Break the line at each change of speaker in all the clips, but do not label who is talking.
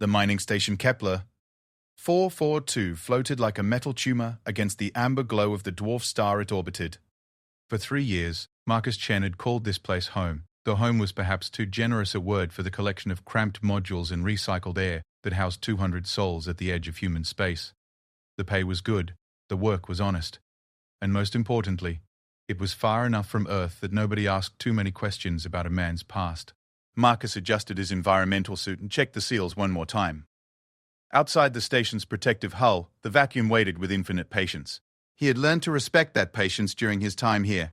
The mining station Kepler 442 floated like a metal tumor against the amber glow of the dwarf star it orbited. For 3 years, Marcus Chen had called this place home, though home was perhaps too generous a word for the collection of cramped modules and recycled air that housed 200 souls at the edge of human space. The pay was good, the work was honest, and most importantly, it was far enough from Earth that nobody asked too many questions about a man's past. Marcus adjusted his environmental suit and checked the seals one more time. Outside the station's protective hull, the vacuum waited with infinite patience. He had learned to respect that patience during his time here.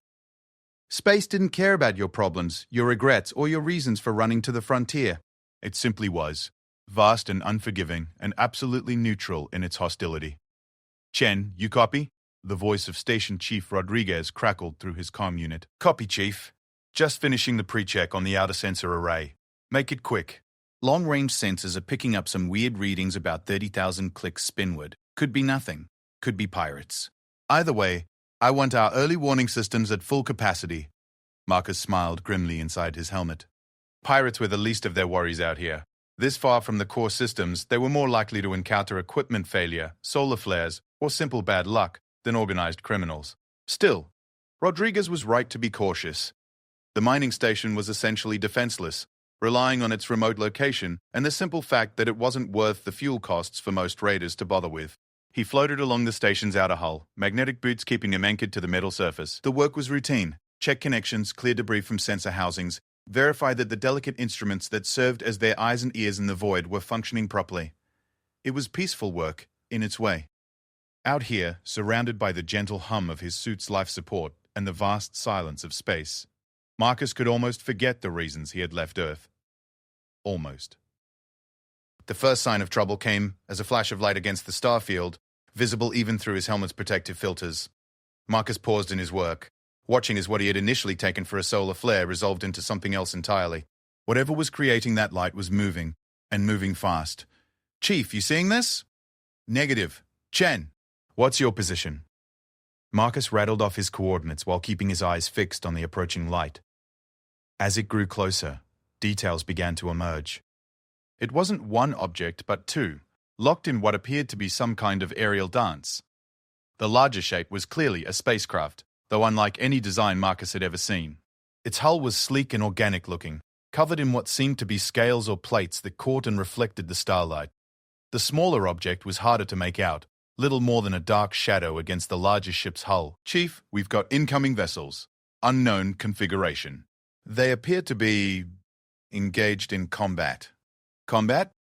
Space didn't care about your problems, your regrets, or your reasons for running to the frontier. It simply was, vast and unforgiving, and absolutely neutral in its hostility. Chen, you copy? The voice of Station Chief Rodriguez crackled through his comm unit. Copy, Chief. Just finishing the pre-check on the outer sensor array. Make it quick. Long-range sensors are picking up some weird readings about 30,000 clicks spinward. Could be nothing. Could be pirates. Either way, I want our early warning systems at full capacity. Marcus smiled grimly inside his helmet. Pirates were the least of their worries out here. This far from the core systems, they were more likely to encounter equipment failure, solar flares, or simple bad luck than organized criminals. Still, Rodriguez was right to be cautious. The mining station was essentially defenseless, relying on its remote location and the simple fact that it wasn't worth the fuel costs for most raiders to bother with. He floated along the station's outer hull, magnetic boots keeping him anchored to the metal surface. The work was routine. Check connections, clear debris from sensor housings, verify that the delicate instruments that served as their eyes and ears in the void were functioning properly. It was peaceful work, in its way. Out here, surrounded by the gentle hum of his suit's life support and the vast silence of space, Marcus could almost forget the reasons he had left Earth. Almost. The first sign of trouble came as a flash of light against the star field, visible even through his helmet's protective filters. Marcus paused in his work, watching as what he had initially taken for a solar flare resolved into something else entirely. Whatever was creating that light was moving, and moving fast. Chief, you seeing this? Negative. Chen, what's your position? Marcus rattled off his coordinates while keeping his eyes fixed on the approaching light. As it grew closer, details began to emerge. It wasn't one object, but two, locked in what appeared to be some kind of aerial dance. The larger shape was clearly a spacecraft, though unlike any design Marcus had ever seen. Its hull was sleek and organic-looking, covered in what seemed to be scales or plates that caught and reflected the starlight. The smaller object was harder to make out, little more than a dark shadow against the larger ship's hull. Chief, we've got incoming vessels. Unknown configuration. They appear to be engaged in combat. Combat?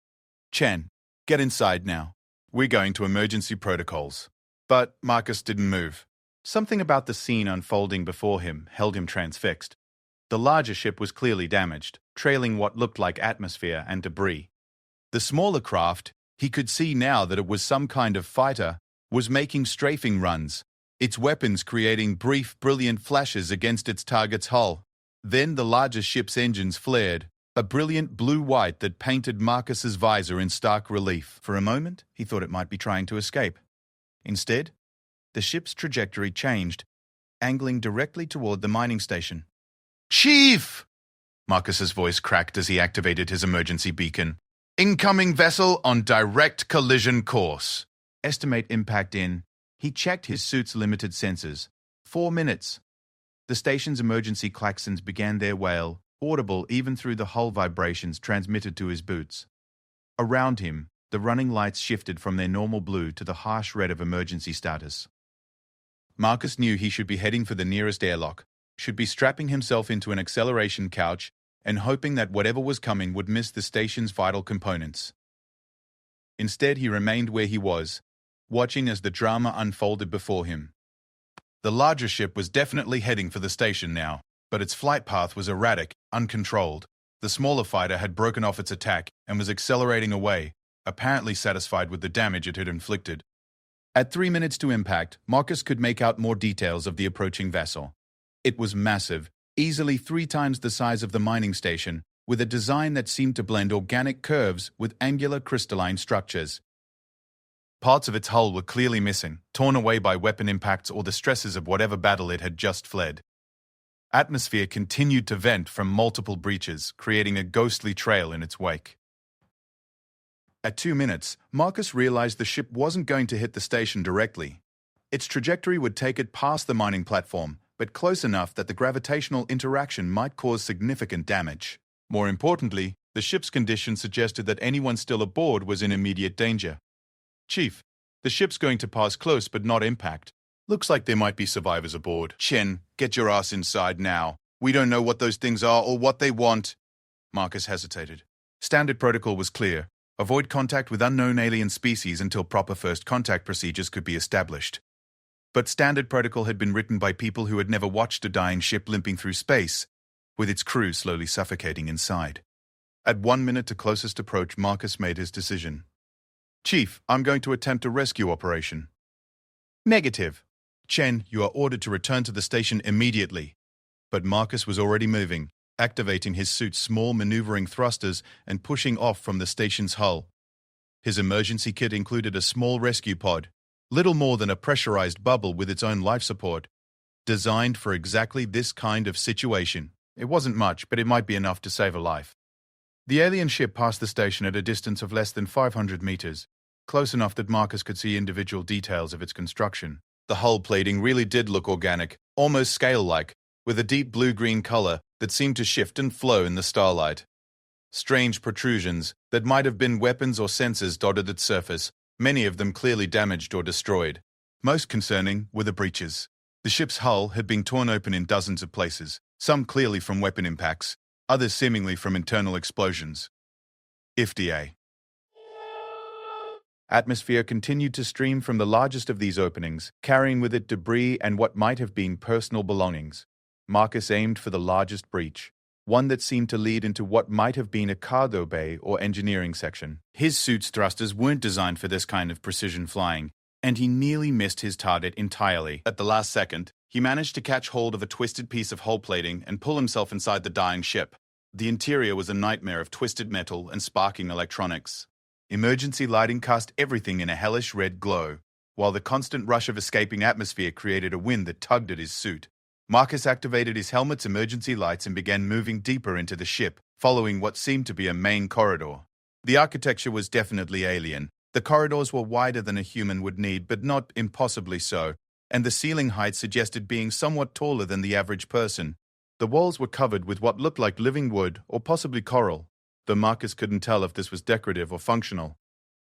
Chen, get inside now. We're going to emergency protocols. But Marcus didn't move. Something about the scene unfolding before him held him transfixed. The larger ship was clearly damaged, trailing what looked like atmosphere and debris. The smaller craft, he could see now that it was some kind of fighter, was making strafing runs, its weapons creating brief, brilliant flashes against its target's hull. Then the larger ship's engines flared, a brilliant blue-white that painted Marcus's visor in stark relief. For a moment, he thought it might be trying to escape. Instead, the ship's trajectory changed, angling directly toward the mining station. Chief! Marcus's voice cracked as he activated his emergency beacon. Incoming vessel on direct collision course. Estimate impact in. He checked his suit's limited sensors. 4 minutes. The station's emergency klaxons began their wail, audible even through the hull vibrations transmitted to his boots. Around him, the running lights shifted from their normal blue to the harsh red of emergency status. Marcus knew he should be heading for the nearest airlock, should be strapping himself into an acceleration couch and hoping that whatever was coming would miss the station's vital components. Instead, he remained where he was, watching as the drama unfolded before him. The larger ship was definitely heading for the station now, but its flight path was erratic, uncontrolled. The smaller fighter had broken off its attack and was accelerating away, apparently satisfied with the damage it had inflicted. At 3 minutes to impact, Marcus could make out more details of the approaching vessel. It was massive, easily 3 times the size of the mining station, with a design that seemed to blend organic curves with angular crystalline structures. Parts of its hull were clearly missing, torn away by weapon impacts or the stresses of whatever battle it had just fled. Atmosphere continued to vent from multiple breaches, creating a ghostly trail in its wake. At 2 minutes, Marcus realized the ship wasn't going to hit the station directly. Its trajectory would take it past the mining platform, but close enough that the gravitational interaction might cause significant damage. More importantly, the ship's condition suggested that anyone still aboard was in immediate danger. "Chief, the ship's going to pass close but not impact. Looks like there might be survivors aboard." "Chen, get your ass inside now. We don't know what those things are or what they want." Marcus hesitated. Standard protocol was clear. Avoid contact with unknown alien species until proper first contact procedures could be established. But standard protocol had been written by people who had never watched a dying ship limping through space, with its crew slowly suffocating inside. At 1 minute to closest approach, Marcus made his decision. "Chief, I'm going to attempt a rescue operation." "Negative. Chen, you are ordered to return to the station immediately." But Marcus was already moving, activating his suit's small maneuvering thrusters and pushing off from the station's hull. His emergency kit included a small rescue pod, little more than a pressurized bubble with its own life support, designed for exactly this kind of situation. It wasn't much, but it might be enough to save a life. The alien ship passed the station at a distance of less than 500 meters, close enough that Marcus could see individual details of its construction. The hull plating really did look organic, almost scale-like, with a deep blue-green color that seemed to shift and flow in the starlight. Strange protrusions that might have been weapons or sensors dotted its surface, many of them clearly damaged or destroyed. Most concerning were the breaches. The ship's hull had been torn open in dozens of places, some clearly from weapon impacts, others seemingly from internal explosions. FDA. Atmosphere continued to stream from the largest of these openings, carrying with it debris and what might have been personal belongings. Marcus aimed for the largest breach, one that seemed to lead into what might have been a cargo bay or engineering section. His suit's thrusters weren't designed for this kind of precision flying, and he nearly missed his target entirely. At the last second, he managed to catch hold of a twisted piece of hull plating and pull himself inside the dying ship. The interior was a nightmare of twisted metal and sparking electronics. Emergency lighting cast everything in a hellish red glow, while the constant rush of escaping atmosphere created a wind that tugged at his suit. Marcus activated his helmet's emergency lights and began moving deeper into the ship, following what seemed to be a main corridor. The architecture was definitely alien. The corridors were wider than a human would need, but not impossibly so, and the ceiling height suggested being somewhat taller than the average person. The walls were covered with what looked like living wood or possibly coral, though Marcus couldn't tell if this was decorative or functional.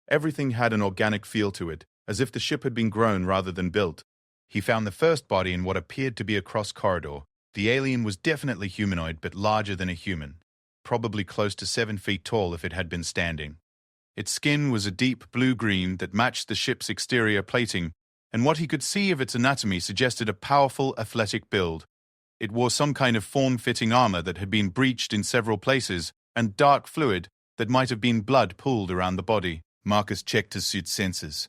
Everything had an organic feel to it, as if the ship had been grown rather than built. He found the first body in what appeared to be a cross corridor. The alien was definitely humanoid, but larger than a human, probably close to 7 feet tall if it had been standing. Its skin was a deep blue-green that matched the ship's exterior plating, and what he could see of its anatomy suggested a powerful, athletic build. It wore some kind of form-fitting armor that had been breached in several places, and dark fluid that might have been blood pooled around the body. Marcus checked his suit's sensors.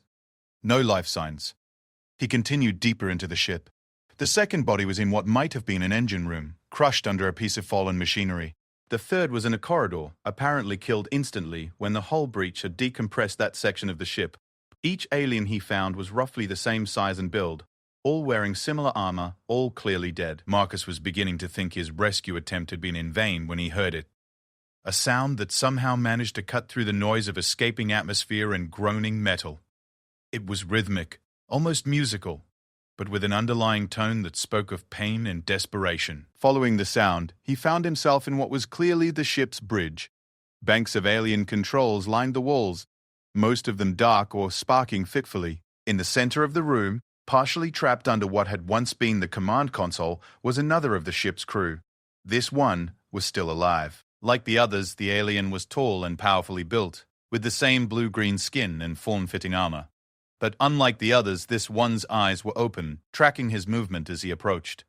No life signs. He continued deeper into the ship. The second body was in what might have been an engine room, crushed under a piece of fallen machinery. The third was in a corridor, apparently killed instantly when the hull breach had decompressed that section of the ship. Each alien he found was roughly the same size and build, all wearing similar armor, all clearly dead. Marcus was beginning to think his rescue attempt had been in vain when he heard it. A sound that somehow managed to cut through the noise of escaping atmosphere and groaning metal. It was rhythmic, almost musical, but with an underlying tone that spoke of pain and desperation. Following the sound, he found himself in what was clearly the ship's bridge. Banks of alien controls lined the walls, most of them dark or sparking fitfully. In the center of the room, partially trapped under what had once been the command console, was another of the ship's crew. This one was still alive. Like the others, the alien was tall and powerfully built, with the same blue-green skin and form-fitting armor. But unlike the others, this one's eyes were open, tracking his movement as he approached.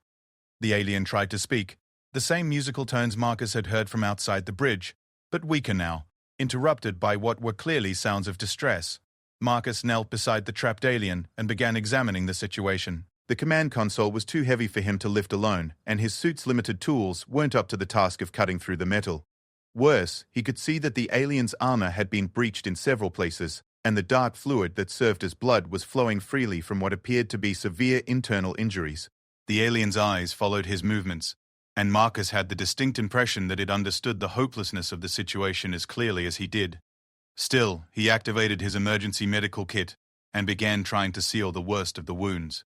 The alien tried to speak, the same musical tones Marcus had heard from outside the bridge, but weaker now, interrupted by what were clearly sounds of distress. Marcus knelt beside the trapped alien and began examining the situation. The command console was too heavy for him to lift alone, and his suit's limited tools weren't up to the task of cutting through the metal. Worse, he could see that the alien's armor had been breached in several places, and the dark fluid that served as blood was flowing freely from what appeared to be severe internal injuries. The alien's eyes followed his movements, and Marcus had the distinct impression that it understood the hopelessness of the situation as clearly as he did. Still, he activated his emergency medical kit and began trying to seal the worst of the wounds.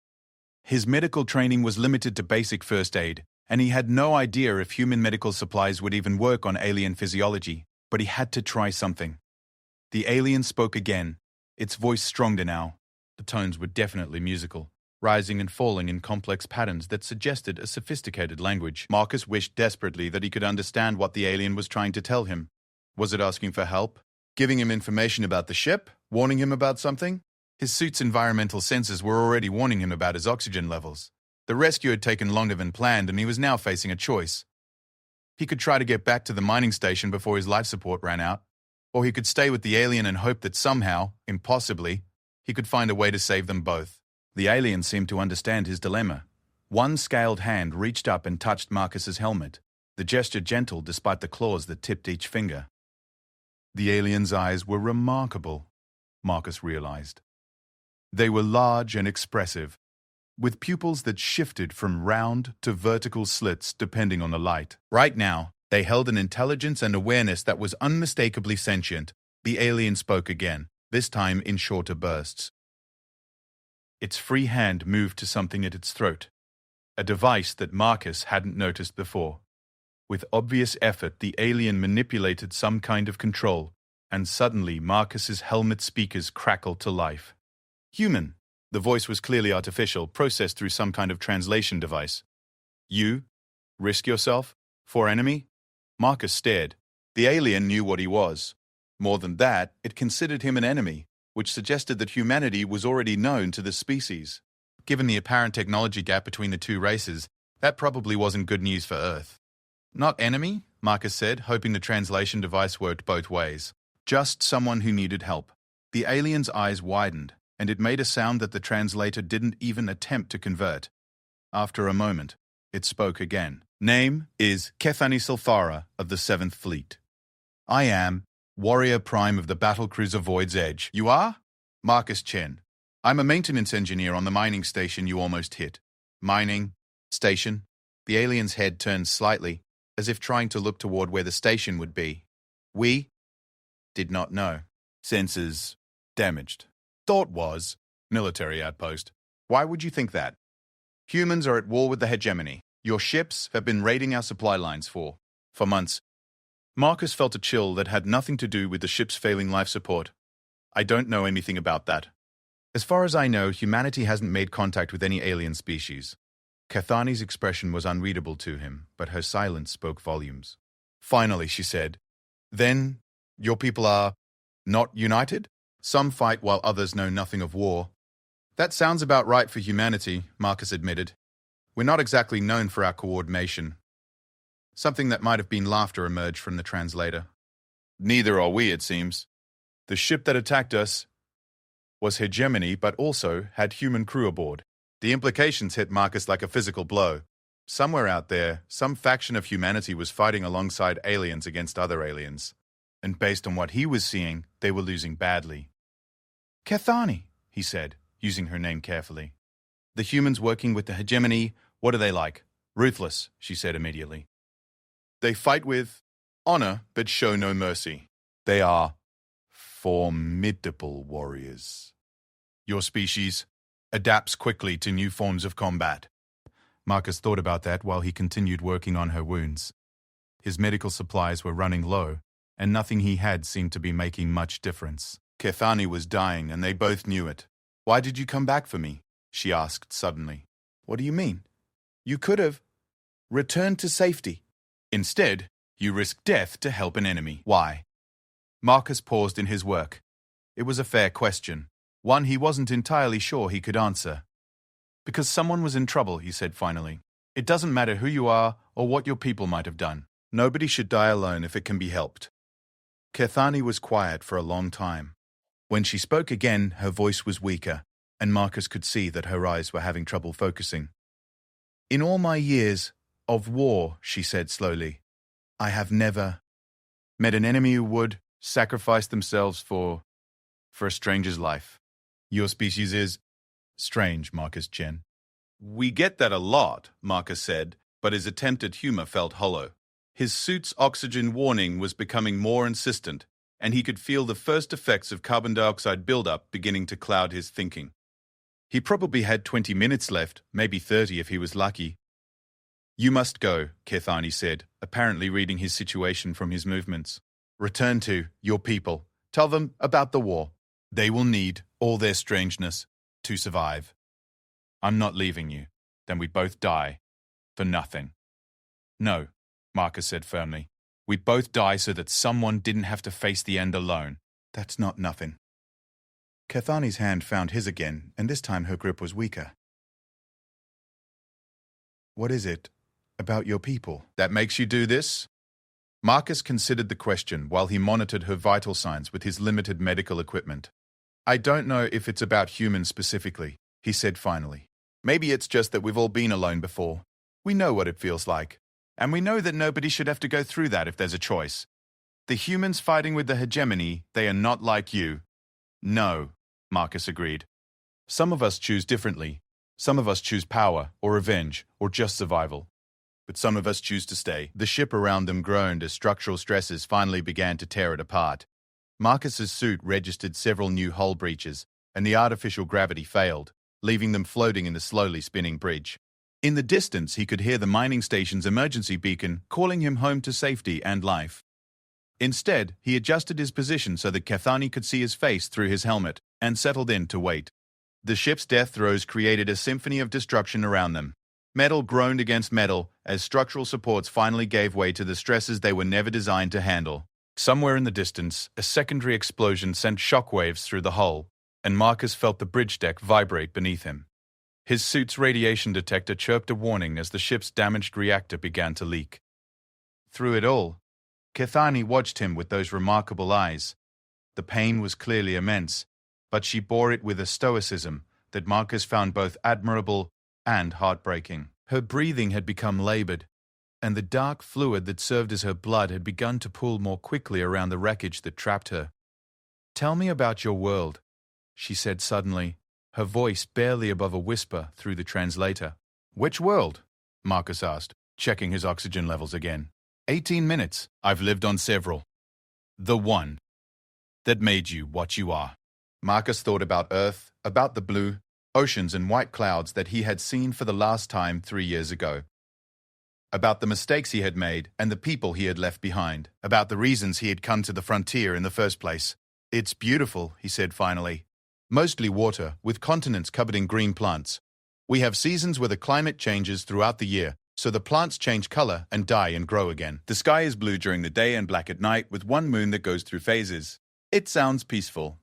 His medical training was limited to basic first aid, and he had no idea if human medical supplies would even work on alien physiology, but he had to try something. The alien spoke again, its voice stronger now. The tones were definitely musical, rising and falling in complex patterns that suggested a sophisticated language. Marcus wished desperately that he could understand what the alien was trying to tell him. Was it asking for help? Giving him information about the ship? Warning him about something? His suit's environmental sensors were already warning him about his oxygen levels. The rescue had taken longer than planned, and he was now facing a choice. He could try to get back to the mining station before his life support ran out, or he could stay with the alien and hope that somehow, impossibly, he could find a way to save them both. The alien seemed to understand his dilemma. One scaled hand reached up and touched Marcus's helmet, the gesture gentle despite the claws that tipped each finger. The alien's eyes were remarkable, Marcus realized. They were large and expressive, with pupils that shifted from round to vertical slits depending on the light. Right now, they held an intelligence and awareness that was unmistakably sentient. The alien spoke again, this time in shorter bursts. Its free hand moved to something at its throat, a device that Marcus hadn't noticed before. With obvious effort, the alien manipulated some kind of control, and suddenly Marcus's helmet speakers crackled to life. Human. The voice was clearly artificial, processed through some kind of translation device. You? Risk yourself? For enemy? Marcus stared. The alien knew what he was. More than that, it considered him an enemy, which suggested that humanity was already known to the species. Given the apparent technology gap between the two races, that probably wasn't good news for Earth. Not enemy, Marcus said, hoping the translation device worked both ways. Just someone who needed help. The alien's eyes widened, and it made a sound that the translator didn't even attempt to convert. After a moment, it spoke again. Name is Kethani Sulfara of the 7th Fleet. I am Warrior Prime of the Battlecruiser Void's Edge. You are? Marcus Chen. I'm a maintenance engineer on the mining station you almost hit. Mining station? The alien's head turned slightly, as if trying to look toward where the station would be. We did not know. Sensors damaged. Thought was military outpost. Why would you think that? Humans are at war with the hegemony. Your ships have been raiding our supply lines for months. Marcus felt a chill that had nothing to do with the ship's failing life support. I don't know anything about that. As far as I know, humanity hasn't made contact with any alien species. Kethani's expression was unreadable to him, but her silence spoke volumes. Finally, she said, Then, your people are not united? Some fight while others know nothing of war. That sounds about right for humanity, Marcus admitted. We're not exactly known for our coordination. Something that might have been laughter emerged from the translator. Neither are we, it seems. The ship that attacked us was hegemony, but also had human crew aboard. The implications hit Marcus like a physical blow. Somewhere out there, some faction of humanity was fighting alongside aliens against other aliens. And based on what he was seeing, they were losing badly. Kethani, he said, using her name carefully. The humans working with the hegemony, what are they like? Ruthless, she said immediately. They fight with honor, but show no mercy. They are formidable warriors. Your species adapts quickly to new forms of combat. Marcus thought about that while he continued working on her wounds. His medical supplies were running low, and nothing he had seemed to be making much difference. Kethani was dying, and they both knew it. Why did you come back for me? She asked suddenly. What do you mean? You could have returned to safety. Instead, you risked death to help an enemy. Why? Marcus paused in his work. It was a fair question, one he wasn't entirely sure he could answer. Because someone was in trouble, he said finally. It doesn't matter who you are or what your people might have done. Nobody should die alone if it can be helped. Kethani was quiet for a long time. When she spoke again, her voice was weaker, and Marcus could see that her eyes were having trouble focusing. In all my years of war, she said slowly, I have never met an enemy who would sacrifice themselves for a stranger's life. Your species is strange, Marcus Chen. We get that a lot, Marcus said, but his attempt at humor felt hollow. His suit's oxygen warning was becoming more insistent, and he could feel the first effects of carbon dioxide buildup beginning to cloud his thinking. He probably had 20 minutes left, maybe 30 if he was lucky. "You must go," Kethani said, apparently reading his situation from his movements. "Return to your people. Tell them about the war. They will need all their strangeness to survive. I'm not leaving you. Then we both die. For nothing." "No," Marcus said firmly. "We both die so that someone didn't have to face the end alone. That's not nothing." Kethani's hand found his again, and this time her grip was weaker. "What is it about your people that makes you do this?" Marcus considered the question while he monitored her vital signs with his limited medical equipment. "I don't know if it's about humans specifically," he said finally. "Maybe it's just that we've all been alone before. We know what it feels like. And we know that nobody should have to go through that if there's a choice. The humans fighting with the hegemony, they are not like you." "No," Marcus agreed. "Some of us choose differently. Some of us choose power, or revenge, or just survival. But some of us choose to stay." The ship around them groaned as structural stresses finally began to tear it apart. Marcus's suit registered several new hull breaches, and the artificial gravity failed, leaving them floating in the slowly spinning bridge. In the distance, he could hear the mining station's emergency beacon calling him home to safety and life. Instead, he adjusted his position so that Kethani could see his face through his helmet and settled in to wait. The ship's death throes created a symphony of destruction around them. Metal groaned against metal as structural supports finally gave way to the stresses they were never designed to handle. Somewhere in the distance, a secondary explosion sent shockwaves through the hull, and Marcus felt the bridge deck vibrate beneath him. His suit's radiation detector chirped a warning as the ship's damaged reactor began to leak. Through it all, Kethani watched him with those remarkable eyes. The pain was clearly immense, but she bore it with a stoicism that Marcus found both admirable and heartbreaking. Her breathing had become labored, and the dark fluid that served as her blood had begun to pool more quickly around the wreckage that trapped her. "Tell me about your world," she said suddenly, her voice barely above a whisper through the translator. "Which world?" Marcus asked, checking his oxygen levels again. 18 minutes. I've lived on several. The one that made you what you are." Marcus thought about Earth, about the blue, oceans and white clouds that he had seen for the last time 3 years ago. About the mistakes he had made and the people he had left behind. About the reasons he had come to the frontier in the first place. "It's beautiful," he said finally. "Mostly water, with continents covered in green plants. We have seasons where the climate changes throughout the year, so the plants change color and die and grow again. The sky is blue during the day and black at night with one moon that goes through phases. It sounds peaceful.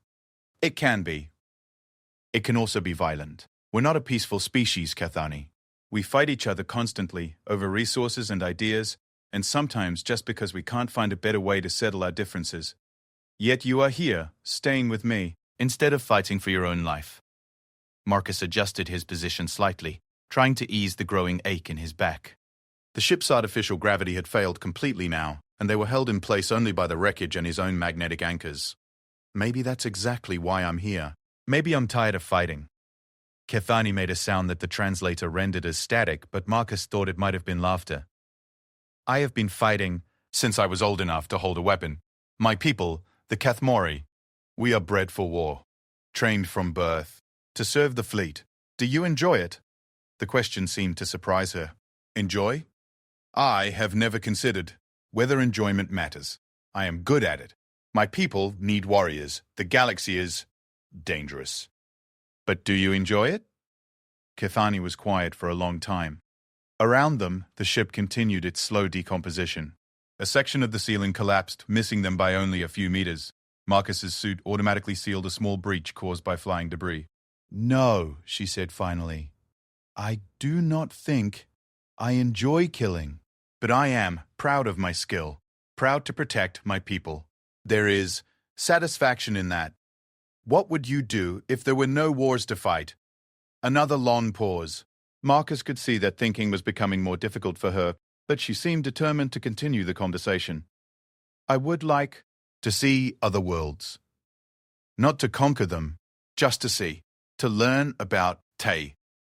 It can be. It can also be violent. We're not a peaceful species, Kethani. We fight each other constantly over resources and ideas, and sometimes just because we can't find a better way to settle our differences. Yet you are here, staying with me, instead of fighting for your own life." Marcus adjusted his position slightly, trying to ease the growing ache in his back. The ship's artificial gravity had failed completely now, and they were held in place only by the wreckage and his own magnetic anchors. "Maybe that's exactly why I'm here. Maybe I'm tired of fighting." Kethani made a sound that the translator rendered as static, but Marcus thought it might have been laughter. "I have been fighting since I was old enough to hold a weapon. My people, the Kathmori, we are bred for war, trained from birth, to serve the fleet. Do you enjoy it?" The question seemed to surprise her. "Enjoy? I have never considered whether enjoyment matters. I am good at it. My people need warriors. The galaxy is dangerous. But do you enjoy it?" Kethani was quiet for a long time. Around them, the ship continued its slow decomposition. A section of the ceiling collapsed, missing them by only a few meters. Marcus's suit automatically sealed a small breach caused by flying debris. "No," she said finally. "I do not think I enjoy killing, but I am proud of my skill, proud to protect my people. There is satisfaction in that. What would you do if there were no wars to fight?" Another long pause. Marcus could see that thinking was becoming more difficult for her, but she seemed determined to continue the conversation. "I would like to see other worlds. Not to conquer them, just to see. To learn about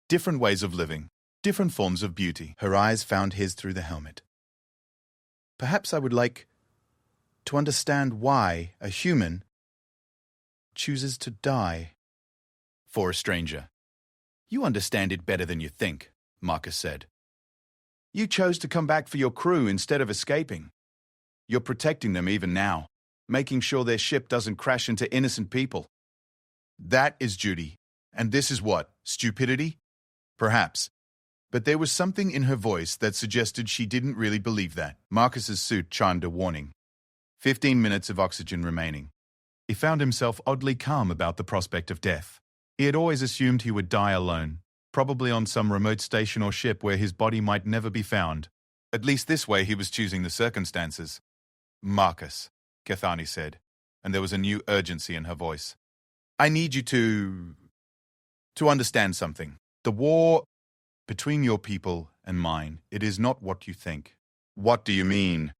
different ways of living, different forms of beauty." Her eyes found his through the helmet. "Perhaps I would like to understand why a human chooses to die for a stranger. You understand it better than you think, Marcus said. You chose to come back for your crew instead of escaping. You're protecting them even now, making sure their ship doesn't crash into innocent people. That is duty. And this is what? Stupidity? Perhaps. But there was something in her voice that suggested she didn't really believe that. Marcus's suit chimed a warning. 15 minutes of oxygen remaining. He found himself oddly calm about the prospect of death. He had always assumed he would die alone, probably on some remote station or ship where his body might never be found. At least this way he was choosing the circumstances. Marcus, Cathani said, and there was a new urgency in her voice. I need you to understand something. The war between your people and mine, it is not what you think. What do you mean?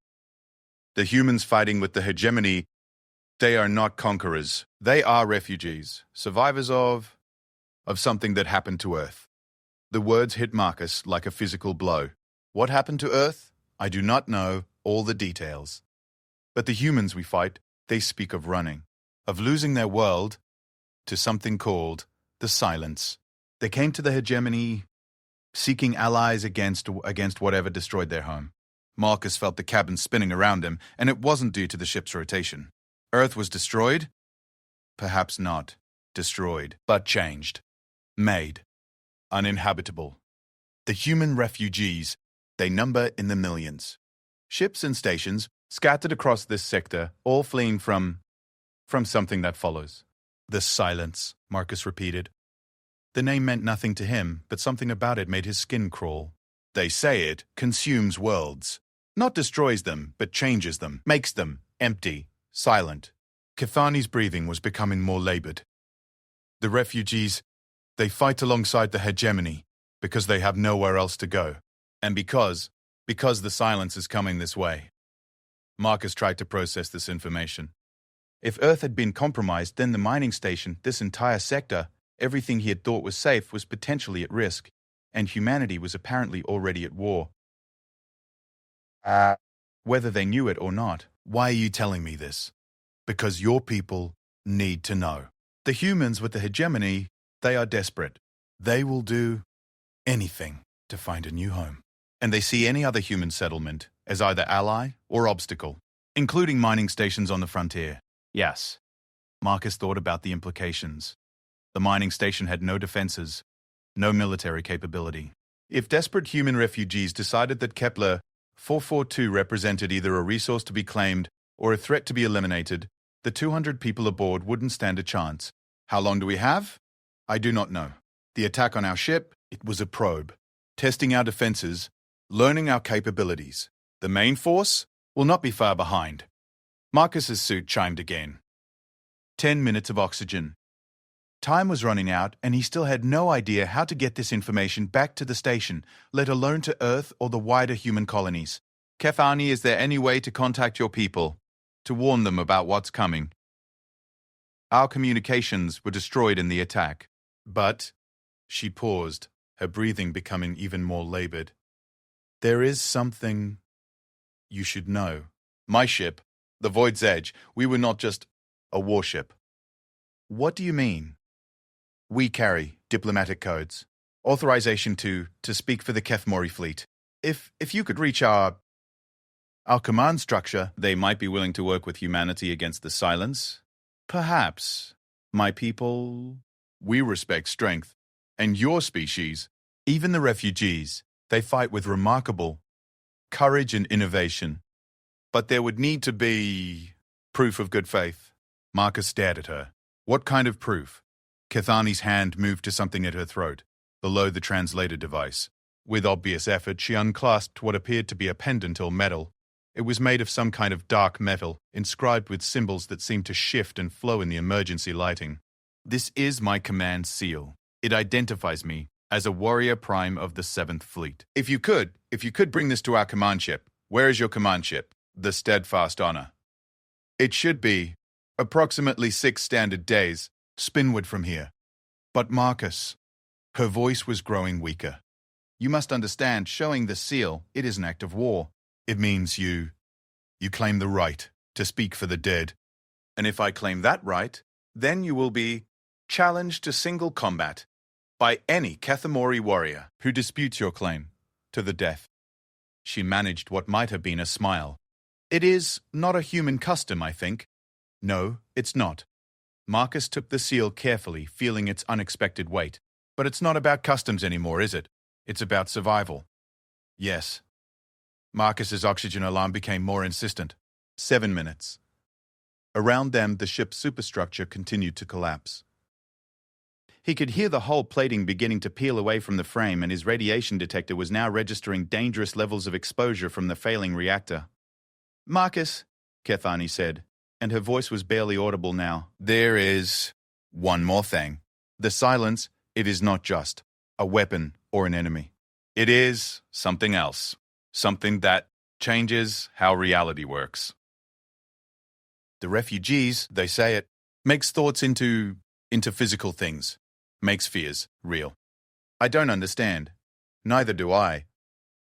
The humans fighting with the hegemony, they are not conquerors. They are refugees, survivors of something that happened to Earth. The words hit Marcus like a physical blow. What happened to Earth? I do not know all the details. But the humans we fight, they speak of running, of losing their world to something called the silence. They came to the hegemony seeking allies against whatever destroyed their home. Marcus felt the cabin spinning around him, and it wasn't due to the ship's rotation. Earth was destroyed? Perhaps not. Destroyed, but changed. Made. Uninhabitable. The human refugees, they number in the millions. Ships and stations scattered across this sector, all fleeing from something that follows. The silence, Marcus repeated. The name meant nothing to him, but something about it made his skin crawl. They say it consumes worlds. Not destroys them, but changes them, makes them empty, silent. Cathani's breathing was becoming more labored. The refugees, they fight alongside the hegemony because they have nowhere else to go. And because the silence is coming this way. Marcus tried to process this information. If Earth had been compromised, then the mining station, this entire sector, everything he had thought was safe was potentially at risk, and humanity was apparently already at war. Whether they knew it or not. Why are you telling me this? Because your people need to know. The humans with the hegemony, they are desperate. They will do anything to find a new home. And they see any other human settlement as either ally or obstacle, including mining stations on the frontier. Yes. Marcus thought about the implications. The mining station had no defenses, no military capability. If desperate human refugees decided that Kepler 442 represented either a resource to be claimed or a threat to be eliminated, the 200 people aboard wouldn't stand a chance. How long do we have? I do not know. The attack on our ship, it was a probe, testing our defenses, learning our capabilities. The main force will not be far behind. Marcus's suit chimed again. 10 minutes of oxygen. Time was running out, and he still had no idea how to get this information back to the station, let alone to Earth or the wider human colonies. Kefani, is there any way to contact your people, to warn them about what's coming? Our communications were destroyed in the attack. But, she paused, her breathing becoming even more labored. There is something you should know. My ship, the Void's Edge, we were not just a warship. What do you mean? We carry diplomatic codes, authorization to speak for the Kethmori fleet. If you could reach our command structure, they might be willing to work with humanity against the silence. Perhaps. My people, we respect strength. And your species, even the refugees, they fight with remarkable courage and innovation. But there would need to be proof of good faith. Marcus stared at her. What kind of proof? Kethani's hand moved to something at her throat, below the translator device. With obvious effort, she unclasped what appeared to be a pendant or medal. It was made of some kind of dark metal, inscribed with symbols that seemed to shift and flow in the emergency lighting. This is my command seal. It identifies me as a warrior prime of the 7th Fleet. If you could bring this to our command ship. Where is your command ship? The Steadfast Honor. It should be approximately 6 standard days, spinward from here. But Marcus, her voice was growing weaker. You must understand, showing the seal, it is an act of war. It means you claim the right to speak for the dead. And if I claim that right, then you will be challenged to single combat by any Kathamori warrior who disputes your claim to the death. She managed what might have been a smile. It is not a human custom, I think. No, it's not. Marcus took the seal carefully, feeling its unexpected weight. But it's not about customs anymore, is it? It's about survival. Yes. Marcus's oxygen alarm became more insistent. 7 minutes. Around them, the ship's superstructure continued to collapse. He could hear the hull plating beginning to peel away from the frame, and his radiation detector was now registering dangerous levels of exposure from the failing reactor. Marcus, Kethani said, and her voice was barely audible now. There is one more thing. The silence, it is not just a weapon or an enemy. It is something else. Something that changes how reality works. The refugees, they say it, makes thoughts into physical things. Makes fears real. I don't understand. Neither do I.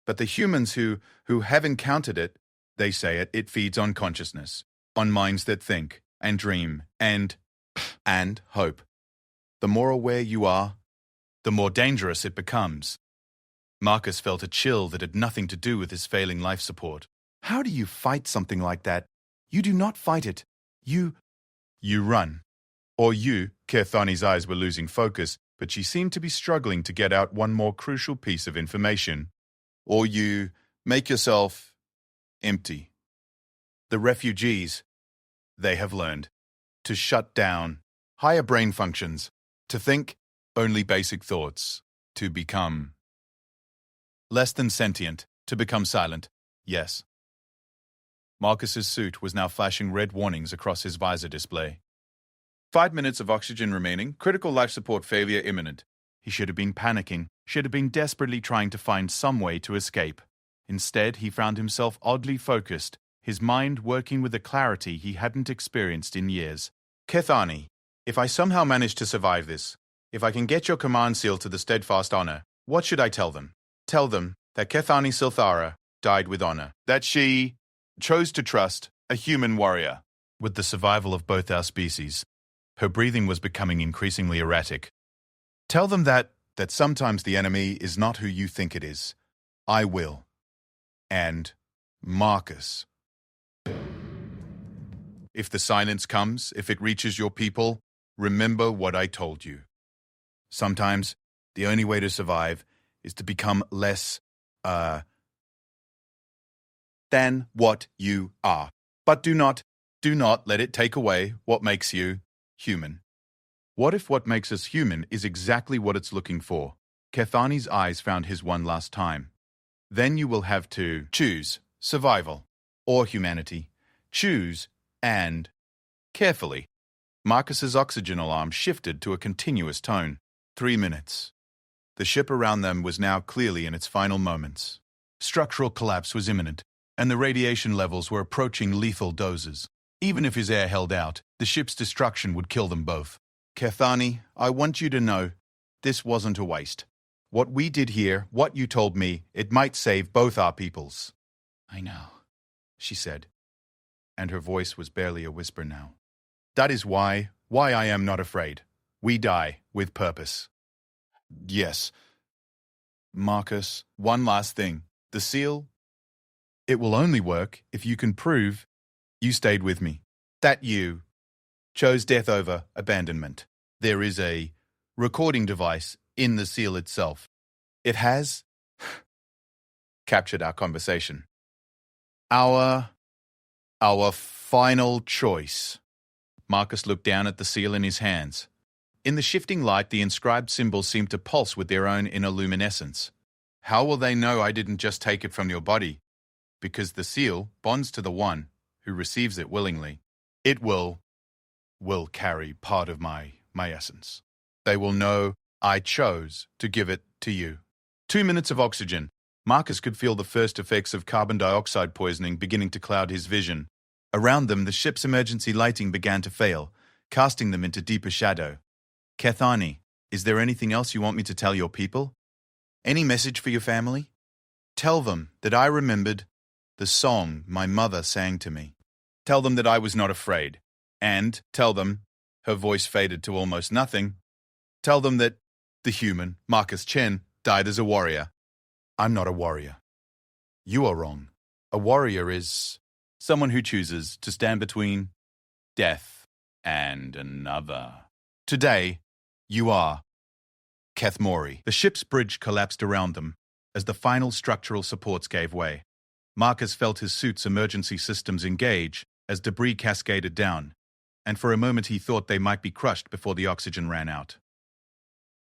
But the humans who have encountered it, they say it feeds on consciousness, on minds that think and dream and hope. The more aware you are, the more dangerous it becomes. Marcus felt a chill that had nothing to do with his failing life support. How do you fight something like that? You do not fight it. You run. Or you, Kethani's eyes were losing focus, but she seemed to be struggling to get out one more crucial piece of information. Or you make yourself empty. The refugees, they have learned to shut down higher brain functions, to think only basic thoughts, to become less than sentient, to become silent. Yes. Marcus's suit was now flashing red warnings across his visor display. 5 minutes of oxygen remaining, critical life support failure imminent. He should have been panicking, should have been desperately trying to find some way to escape. Instead, he found himself oddly focused, his mind working with a clarity he hadn't experienced in years. Kethani, if I somehow manage to survive this, if I can get your command seal to the steadfast honor, what should I tell them? Tell them that Kethani Silthara died with honor, that she chose to trust a human warrior with the survival of both our species. Her breathing was becoming increasingly erratic. Tell them that sometimes the enemy is not who you think it is. I will. And Marcus. If the silence comes, if it reaches your people, remember what I told you. Sometimes the only way to survive is to become less, than what you are. But do not let it take away what makes you human. What if what makes us human is exactly what it's looking for? Kethani's eyes found his one last time. Then you will have to choose survival or humanity. Choose and carefully. Marcus's oxygen alarm shifted to a continuous tone. 3 minutes. The ship around them was now clearly in its final moments. Structural collapse was imminent, and the radiation levels were approaching lethal doses. Even if his air held out, the ship's destruction would kill them both. Kethani, I want you to know, this wasn't a waste. What we did here, what you told me, it might save both our peoples. I know, she said, and her voice was barely a whisper now. That is why I am not afraid. We die with purpose. Yes. Marcus, one last thing. The seal, it will only work if you can prove you stayed with me, that you chose death over abandonment. There is a recording device in the seal itself. It has captured our conversation. Our final choice. Marcus looked down at the seal in his hands. In the shifting light, the inscribed symbols seemed to pulse with their own inner luminescence. How will they know I didn't just take it from your body? Because the seal bonds to the one who receives it willingly. It will carry part of my essence. They will know I chose to give it to you. 2 minutes of oxygen. Marcus could feel the first effects of carbon dioxide poisoning beginning to cloud his vision. Around them, the ship's emergency lighting began to fail, casting them into deeper shadow. Kethani, is there anything else you want me to tell your people? Any message for your family? Tell them that I remembered the song my mother sang to me. Tell them that I was not afraid. And tell them," her voice faded to almost nothing, "tell them that the human, Marcus Chen, died as a warrior. I'm not a warrior. You are wrong. A warrior is someone who chooses to stand between death and another. Today, you are Kethmori." The ship's bridge collapsed around them as the final structural supports gave way. Marcus felt his suit's emergency systems engage as debris cascaded down, and for a moment he thought they might be crushed before the oxygen ran out.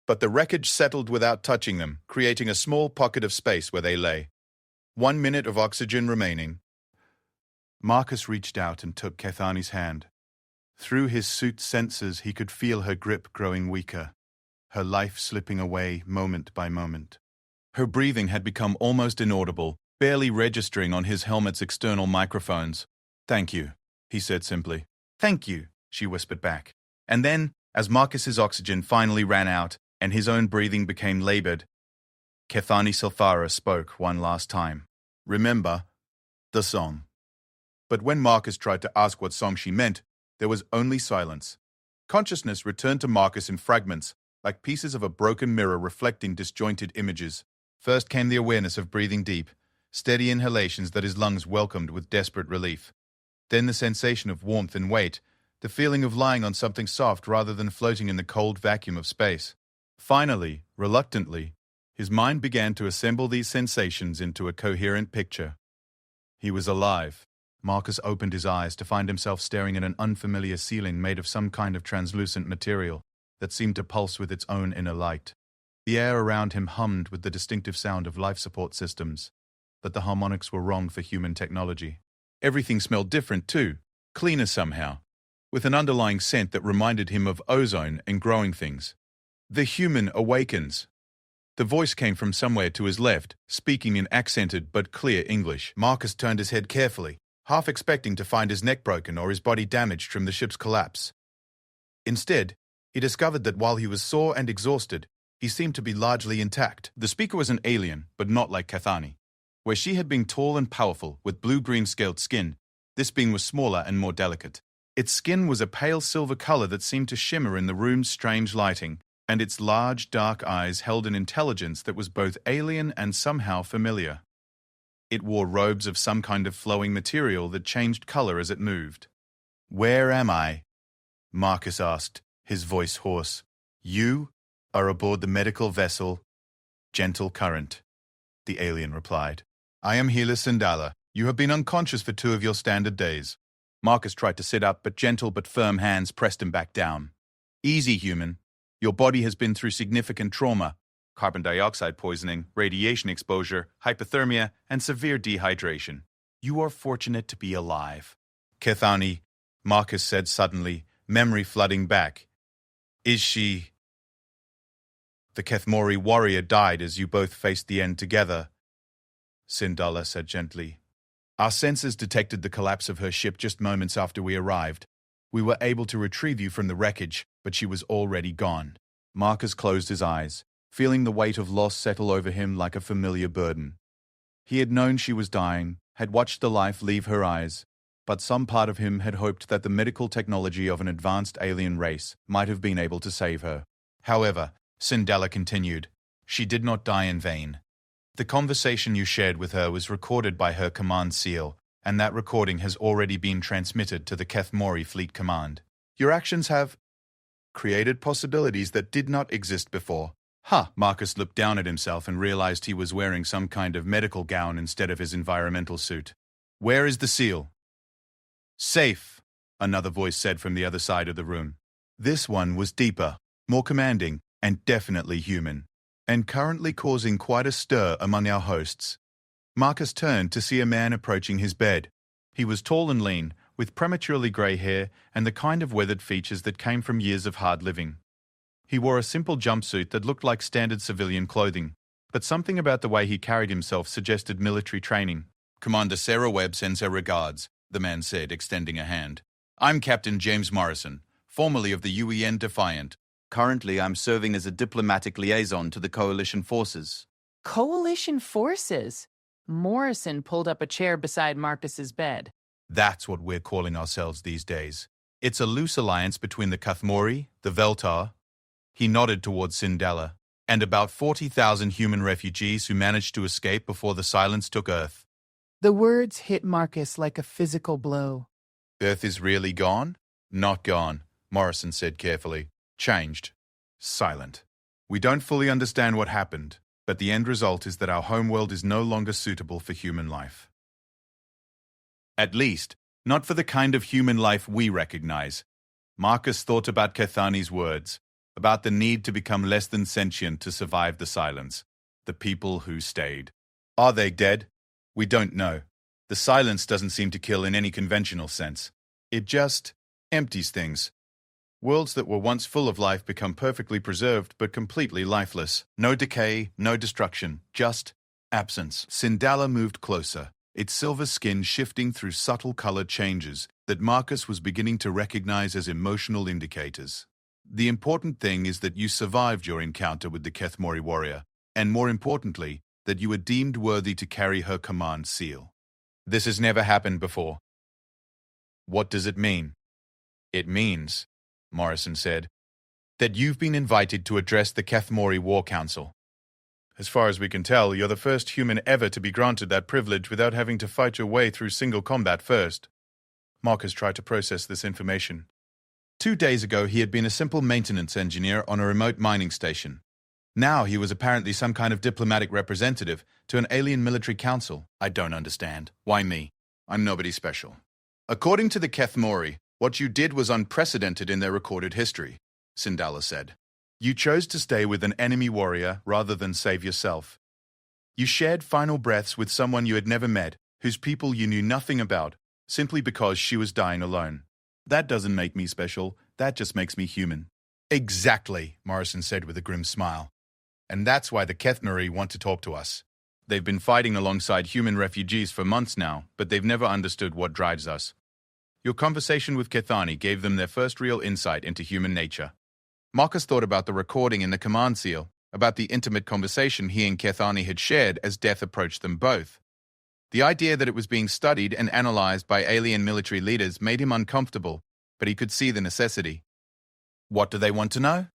But the wreckage settled without touching them, creating a small pocket of space where they lay. 1 minute of oxygen remaining. Marcus reached out and took Kethani's hand. Through his suit's sensors, he could feel her grip growing weaker, her life slipping away moment by moment. Her breathing had become almost inaudible, barely registering on his helmet's external microphones. "Thank you," he said simply. "Thank you," she whispered back. And then, as Marcus's oxygen finally ran out and his own breathing became labored, Kethani Silfara spoke one last time. "Remember the song." But when Marcus tried to ask what song she meant, there was only silence. Consciousness returned to Marcus in fragments, like pieces of a broken mirror reflecting disjointed images. First came the awareness of breathing deep, steady inhalations that his lungs welcomed with desperate relief. Then the sensation of warmth and weight, the feeling of lying on something soft rather than floating in the cold vacuum of space. Finally, reluctantly, his mind began to assemble these sensations into a coherent picture. He was alive. Marcus opened his eyes to find himself staring at an unfamiliar ceiling made of some kind of translucent material that seemed to pulse with its own inner light. The air around him hummed with the distinctive sound of life support systems, but the harmonics were wrong for human technology. Everything smelled different too, cleaner somehow, with an underlying scent that reminded him of ozone and growing things. "The human awakens." The voice came from somewhere to his left, speaking in accented but clear English. Marcus turned his head carefully, half expecting to find his neck broken or his body damaged from the ship's collapse. Instead, he discovered that while he was sore and exhausted, he seemed to be largely intact. The speaker was an alien, but not like Kethani. Where she had been tall and powerful, with blue-green scaled skin, this being was smaller and more delicate. Its skin was a pale silver color that seemed to shimmer in the room's strange lighting, and its large, dark eyes held an intelligence that was both alien and somehow familiar. It wore robes of some kind of flowing material that changed color as it moved. "Where am I?" Marcus asked, his voice hoarse. "You are aboard the medical vessel, Gentle Current," the alien replied. "I am Healer Sindala. You have been unconscious for 2 of your standard days." Marcus tried to sit up, but gentle but firm hands pressed him back down. "Easy, human. Your body has been through significant trauma, carbon dioxide poisoning, radiation exposure, hypothermia, and severe dehydration. You are fortunate to be alive." "Kethani," Marcus said suddenly, memory flooding back. "Is she—" "The Kethmori warrior died as you both faced the end together," Sindala said gently. "Our sensors detected the collapse of her ship just moments after we arrived. We were able to retrieve you from the wreckage, but she was already gone." Marcus closed his eyes, feeling the weight of loss settle over him like a familiar burden. He had known she was dying, had watched the life leave her eyes, but some part of him had hoped that the medical technology of an advanced alien race might have been able to save her. However, Sindala continued, "She did not die in vain. The conversation you shared with her was recorded by her command seal, and that recording has already been transmitted to the Kethmori Fleet Command. Your actions have created possibilities that did not exist before." Marcus looked down at himself and realized he was wearing some kind of medical gown instead of his environmental suit. "Where is the seal?" "Safe," another voice said from the other side of the room. This one was deeper, more commanding, and definitely human, and currently causing quite a stir among our hosts. Marcus turned to see a man approaching his bed. He was tall and lean, with prematurely grey hair and the kind of weathered features that came from years of hard living. He wore a simple jumpsuit that looked like standard civilian clothing, but something about the way he carried himself suggested military training. "Commander Sarah Webb sends her regards," the man said, extending a hand. "I'm Captain James Morrison, formerly of the UEN Defiant. Currently, I'm serving as a diplomatic liaison to the Coalition forces."
Coalition forces? Morrison pulled up a chair beside Marcus's bed.
That's what we're calling ourselves these days. It's a loose alliance between the Kathmori, the Veltar, he nodded towards Sindala, and about 40,000 human refugees who managed to escape before the silence took Earth.
The words hit Marcus like a physical blow.
Earth is really gone? Not gone, Morrison said carefully. Changed. Silent. We don't fully understand what happened, but the end result is that our homeworld is no longer suitable for human life. At least, not for the kind of human life we recognize. Marcus thought about Kethani's words, about the need to become less than sentient to survive the silence. The people who stayed. Are they dead? We don't know. The silence doesn't seem to kill in any conventional sense. It just empties things. Worlds that were once full of life become perfectly preserved but completely lifeless. No decay, no destruction, just absence. Sindala moved closer, its silver skin shifting through subtle color changes that Marcus was beginning to recognize as emotional indicators. The important thing is that you survived your encounter with the Kethmori warrior, and more importantly, that you were deemed worthy to carry her command seal. This has never happened before. What does it mean? It means, Morrison said, that you've been invited to address the Kethmori War Council. As far as we can tell, you're the first human ever to be granted that privilege without having to fight your way through single combat first. Marcus tried to process this information. 2 days ago, he had been a simple maintenance engineer on a remote mining station. Now he was apparently some kind of diplomatic representative to an alien military council. I don't understand. Why me? I'm nobody special. According to the Kethmori, what you did was unprecedented in their recorded history, Sindala said. You chose to stay with an enemy warrior rather than save yourself. You shared final breaths with someone you had never met, whose people you knew nothing about, simply because she was dying alone. That doesn't make me special, that just makes me human. Exactly, Morrison said with a grim smile. And that's why the Kethmori want to talk to us. They've been fighting alongside human refugees for months now, but they've never understood what drives us. Your conversation with Kethani gave them their first real insight into human nature. Marcus thought about the recording in the command seal, about the intimate conversation he and Kethani had shared as death approached them both. The idea that it was being studied and analyzed by alien military leaders made him uncomfortable, but he could see the necessity. What do they want to know?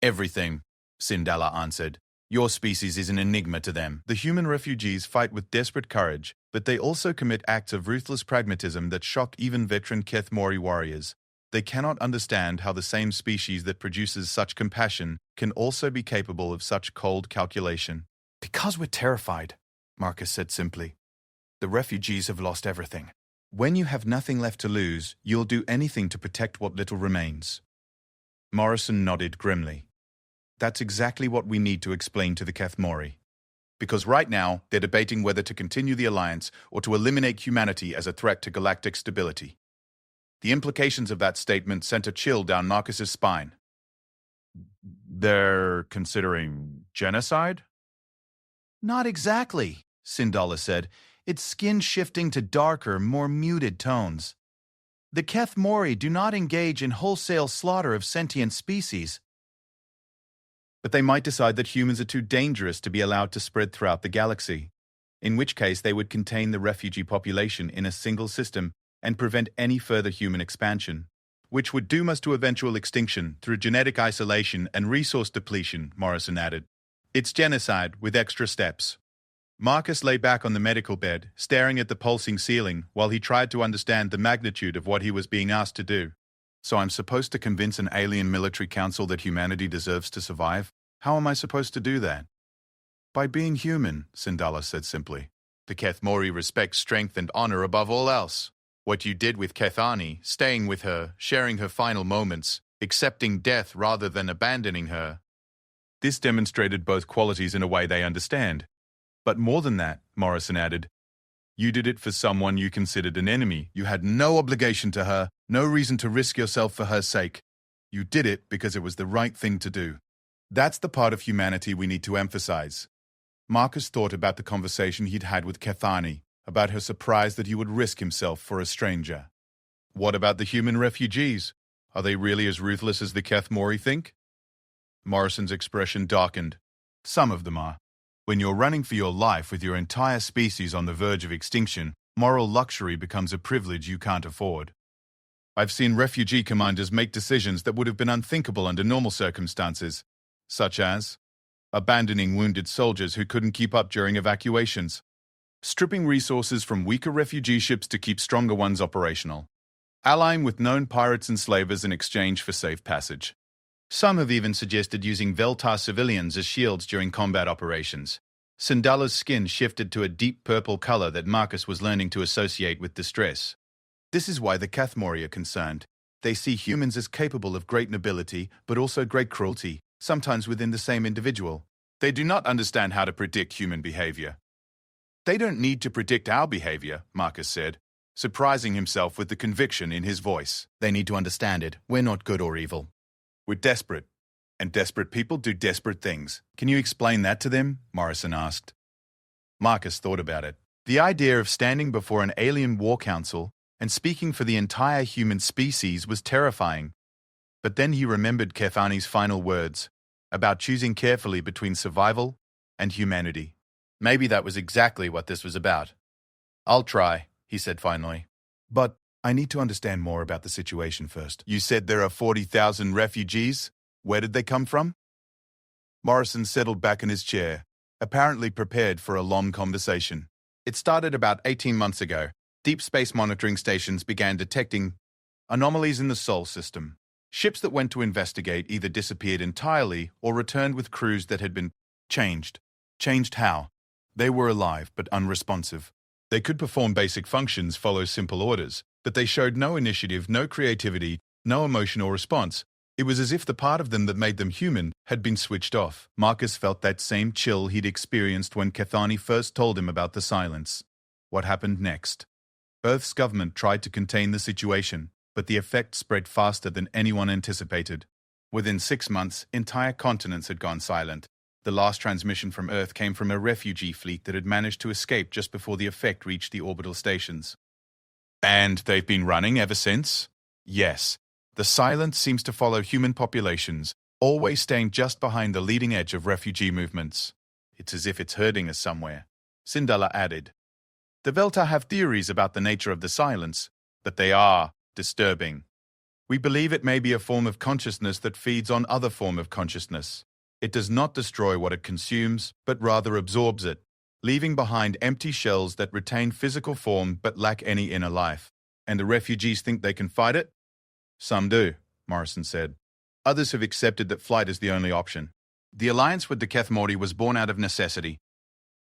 Everything, Sindala answered. Your species is an enigma to them. The human refugees fight with desperate courage, but they also commit acts of ruthless pragmatism that shock even veteran Kethmori warriors. They cannot understand how the same species that produces such compassion can also be capable of such cold calculation. Because we're terrified, Marcus said simply. The refugees have lost everything. When you have nothing left to lose, you'll do anything to protect what little remains. Morrison nodded grimly. That's exactly what we need to explain to the Kethmori. Because right now, they're debating whether to continue the alliance or to eliminate humanity as a threat to galactic stability. The implications of that statement sent a chill down Marcus's spine. They're considering genocide? Not exactly, Sindala said, its skin shifting to darker, more muted tones. The Kethmori do not engage in wholesale slaughter of sentient species. But they might decide that humans are too dangerous to be allowed to spread throughout the galaxy, in which case they would contain the refugee population in a single system and prevent any further human expansion, which would doom us to eventual extinction through genetic isolation and resource depletion, Morrison added. It's genocide with extra steps. Marcus lay back on the medical bed, staring at the pulsing ceiling while he tried to understand the magnitude of what he was being asked to do. So I'm supposed to convince an alien military council that humanity deserves to survive? How am I supposed to do that? By being human, Sindala said simply. The Kethmori respect strength and honor above all else. What you did with Kethani, staying with her, sharing her final moments, accepting death rather than abandoning her. This demonstrated both qualities in a way they understand. But more than that, Morrison added, you did it for someone you considered an enemy. You had no obligation to her, no reason to risk yourself for her sake. You did it because it was the right thing to do. That's the part of humanity we need to emphasize. Marcus thought about the conversation he'd had with Kethani, about her surprise that he would risk himself for a stranger. What about the human refugees? Are they really as ruthless as the Kethmori think? Morrison's expression darkened. Some of them are. When you're running for your life with your entire species on the verge of extinction, Moral luxury becomes a privilege you can't afford. I've seen refugee commanders make decisions that would have been unthinkable under normal circumstances, such as abandoning wounded soldiers who couldn't keep up during evacuations, stripping resources from weaker refugee ships to keep stronger ones operational, allying with known pirates and slavers in exchange for safe passage. Some have even suggested using Veltar civilians as shields during combat operations. Sindalla's skin shifted to a deep purple color that Marcus was learning to associate with distress. This is why the Cathmori are concerned. They see humans as capable of great nobility, but also great cruelty, sometimes within the same individual. They do not understand how to predict human behavior. They don't need to predict our behavior, Marcus said, surprising himself with the conviction in his voice. They need to understand it. We're not good or evil. We're desperate. And desperate people do desperate things. Can you explain that to them? Morrison asked. Marcus thought about it. The idea of standing before an alien war council and speaking for the entire human species was terrifying. But then he remembered Kethani's final words about choosing carefully between survival and humanity. Maybe that was exactly what this was about. I'll try, he said finally. But I need to understand more about the situation first. You said there are 40,000 refugees? Where did they come from? Morrison settled back in his chair, apparently prepared for a long conversation. It started about 18 months ago. Deep space monitoring stations began detecting anomalies in the Sol system. Ships that went to investigate either disappeared entirely or returned with crews that had been changed. Changed how? They were alive but unresponsive. They could perform basic functions, follow simple orders, but they showed no initiative, no creativity, no emotional response. It was as if the part of them that made them human had been switched off. Marcus felt that same chill he'd experienced when Kethani first told him about the silence. What happened next? Earth's government tried to contain the situation, but the effect spread faster than anyone anticipated. Within 6 months, entire continents had gone silent. The last transmission from Earth came from a refugee fleet that had managed to escape just before the effect reached the orbital stations. And they've been running ever since? Yes. The silence seems to follow human populations, always staying just behind the leading edge of refugee movements. It's as if it's herding us somewhere. Sindala added. The Veltar have theories about the nature of the silence, but they are disturbing. We believe it may be a form of consciousness that feeds on other form of consciousness. It does not destroy what it consumes, but rather absorbs it, leaving behind empty shells that retain physical form but lack any inner life. And the refugees think they can fight it? Some do, Morrison said. Others have accepted that flight is the only option. The alliance with the Kethmori was born out of necessity.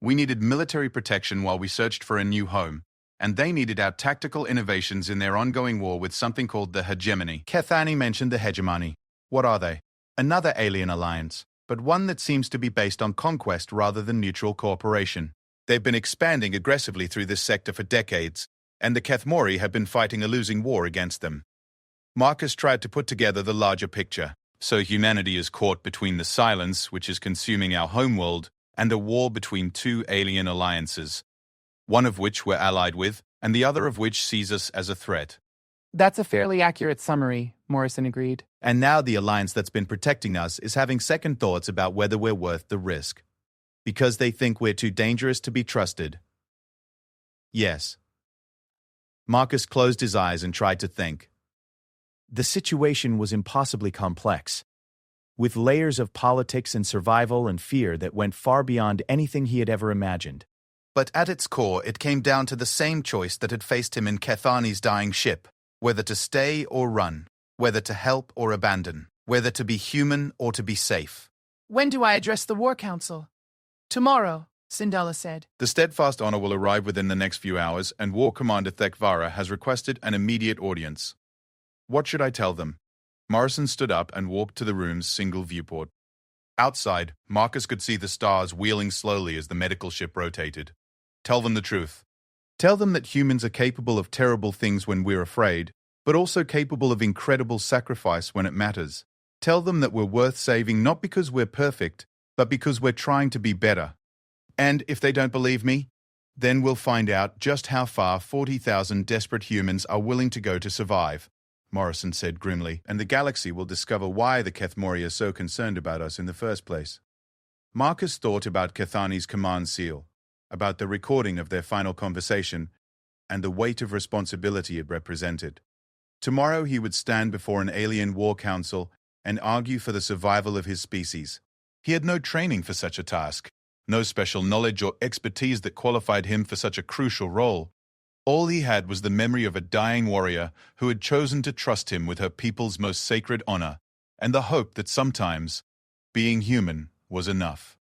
We needed military protection while we searched for a new home, and they needed our tactical innovations in their ongoing war with something called the hegemony. Kethani mentioned the hegemony. What are they? Another alien alliance, but one that seems to be based on conquest rather than mutual cooperation. They've been expanding aggressively through this sector for decades, and the Kethmori have been fighting a losing war against them. Marcus tried to put together the larger picture. So humanity is caught between the silence, which is consuming our homeworld, and a war between two alien alliances, one of which we're allied with, and the other of which sees us as a threat.
That's a fairly accurate summary, Morrison agreed.
And now the alliance that's been protecting us is having second thoughts about whether we're worth the risk. Because they think we're too dangerous to be trusted. Yes. Marcus closed his eyes and tried to think. The situation was impossibly complex, with layers of politics and survival and fear that went far beyond anything he had ever imagined. But at its core, it came down to the same choice that had faced him in Kethani's dying ship, whether to stay or run, whether to help or abandon, whether to be human or to be safe.
When do I address the War Council? Tomorrow, Sindala said.
The steadfast honor will arrive within the next few hours, and War Commander Thekvara has requested an immediate audience. What should I tell them? Morrison stood up and walked to the room's single viewport. Outside, Marcus could see the stars wheeling slowly as the medical ship rotated. Tell them the truth. Tell them that humans are capable of terrible things when we're afraid, but also capable of incredible sacrifice when it matters. Tell them that we're worth saving not because we're perfect, but because we're trying to be better. And if they don't believe me, then we'll find out just how far 40,000 desperate humans are willing to go to survive. Morrison said grimly, and the galaxy will discover why the Kethmori are so concerned about us in the first place. Marcus thought about Kethani's command seal, about the recording of their final conversation, and the weight of responsibility it represented. Tomorrow he would stand before an alien war council and argue for the survival of his species. He had no training for such a task, no special knowledge or expertise that qualified him for such a crucial role. All he had was the memory of a dying warrior who had chosen to trust him with her people's most sacred honor, and the hope that sometimes being human was enough.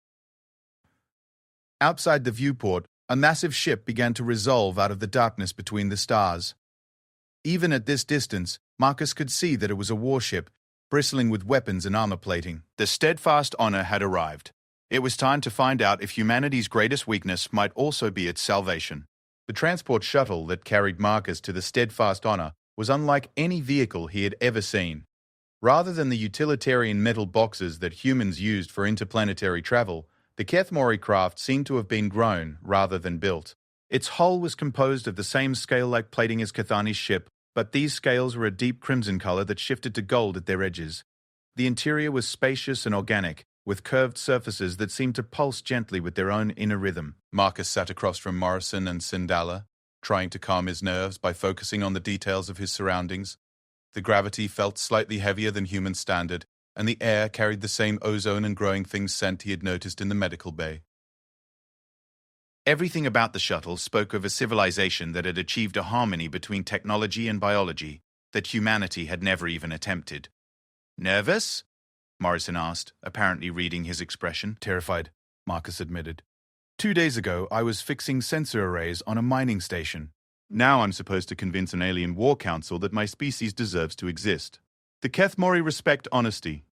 Outside the viewport, a massive ship began to resolve out of the darkness between the stars. Even at this distance, Marcus could see that it was a warship, bristling with weapons and armor plating. The steadfast honor had arrived. It was time to find out if humanity's greatest weakness might also be its salvation. The transport shuttle that carried Marcus to the steadfast honor was unlike any vehicle he had ever seen. Rather than the utilitarian metal boxes that humans used for interplanetary travel, the Kethmori craft seemed to have been grown rather than built. Its hull was composed of the same scale-like plating as Cathani's ship, but these scales were a deep crimson color that shifted to gold at their edges. The interior was spacious and organic, with curved surfaces that seemed to pulse gently with their own inner rhythm. Marcus sat across from Morrison and Sindala, trying to calm his nerves by focusing on the details of his surroundings. The gravity felt slightly heavier than human standard, and the air carried the same ozone and growing things scent he had noticed in the medical bay. Everything about the shuttle spoke of a civilization that had achieved a harmony between technology and biology that humanity had never even attempted. "Nervous?" Morrison asked, apparently reading his expression. "Terrified," Marcus admitted. 2 days ago, I was fixing sensor arrays on a mining station. Now I'm supposed to convince an alien war council that my species deserves to exist. The Kethmori respect honesty,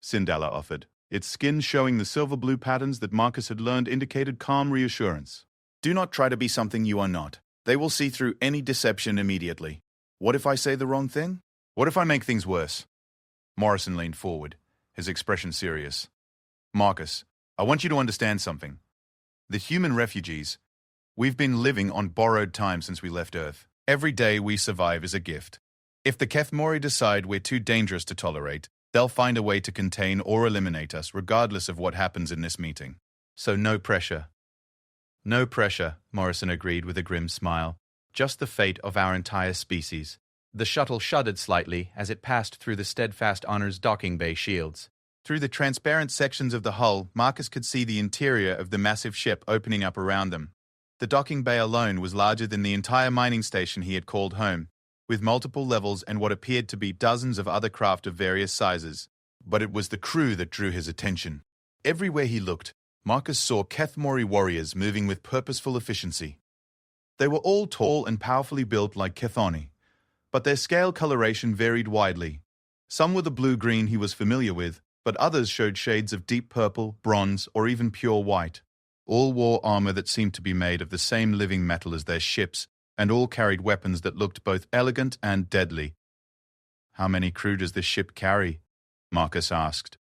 Sindala offered, its skin showing the silver-blue patterns that Marcus had learned indicated calm reassurance. Do not try to be something you are not. They will see through any deception immediately. What if I say the wrong thing? What if I make things worse? Morrison leaned forward, his expression serious. Marcus, I want you to understand something. The human refugees, we've been living on borrowed time since we left Earth. Every day we survive is a gift. If the Kethmori decide we're too dangerous to tolerate, they'll find a way to contain or eliminate us regardless of what happens in this meeting. So no pressure. No pressure, Morrison agreed with a grim smile. Just the fate of our entire species. The shuttle shuddered slightly as it passed through the Steadfast Honor's docking bay shields. Through the transparent sections of the hull, Marcus could see the interior of the massive ship opening up around them. The docking bay alone was larger than the entire mining station he had called home, with multiple levels and what appeared to be dozens of other craft of various sizes. But it was the crew that drew his attention. Everywhere he looked, Marcus saw Kethmori warriors moving with purposeful efficiency. They were all tall and powerfully built like Kethani, but their scale coloration varied widely. Some were the blue-green he was familiar with, but others showed shades of deep purple, bronze, or even pure white. All wore armor that seemed to be made of the same living metal as their ships, and all carried weapons that looked both elegant and deadly. How many crew does this ship carry? Marcus asked.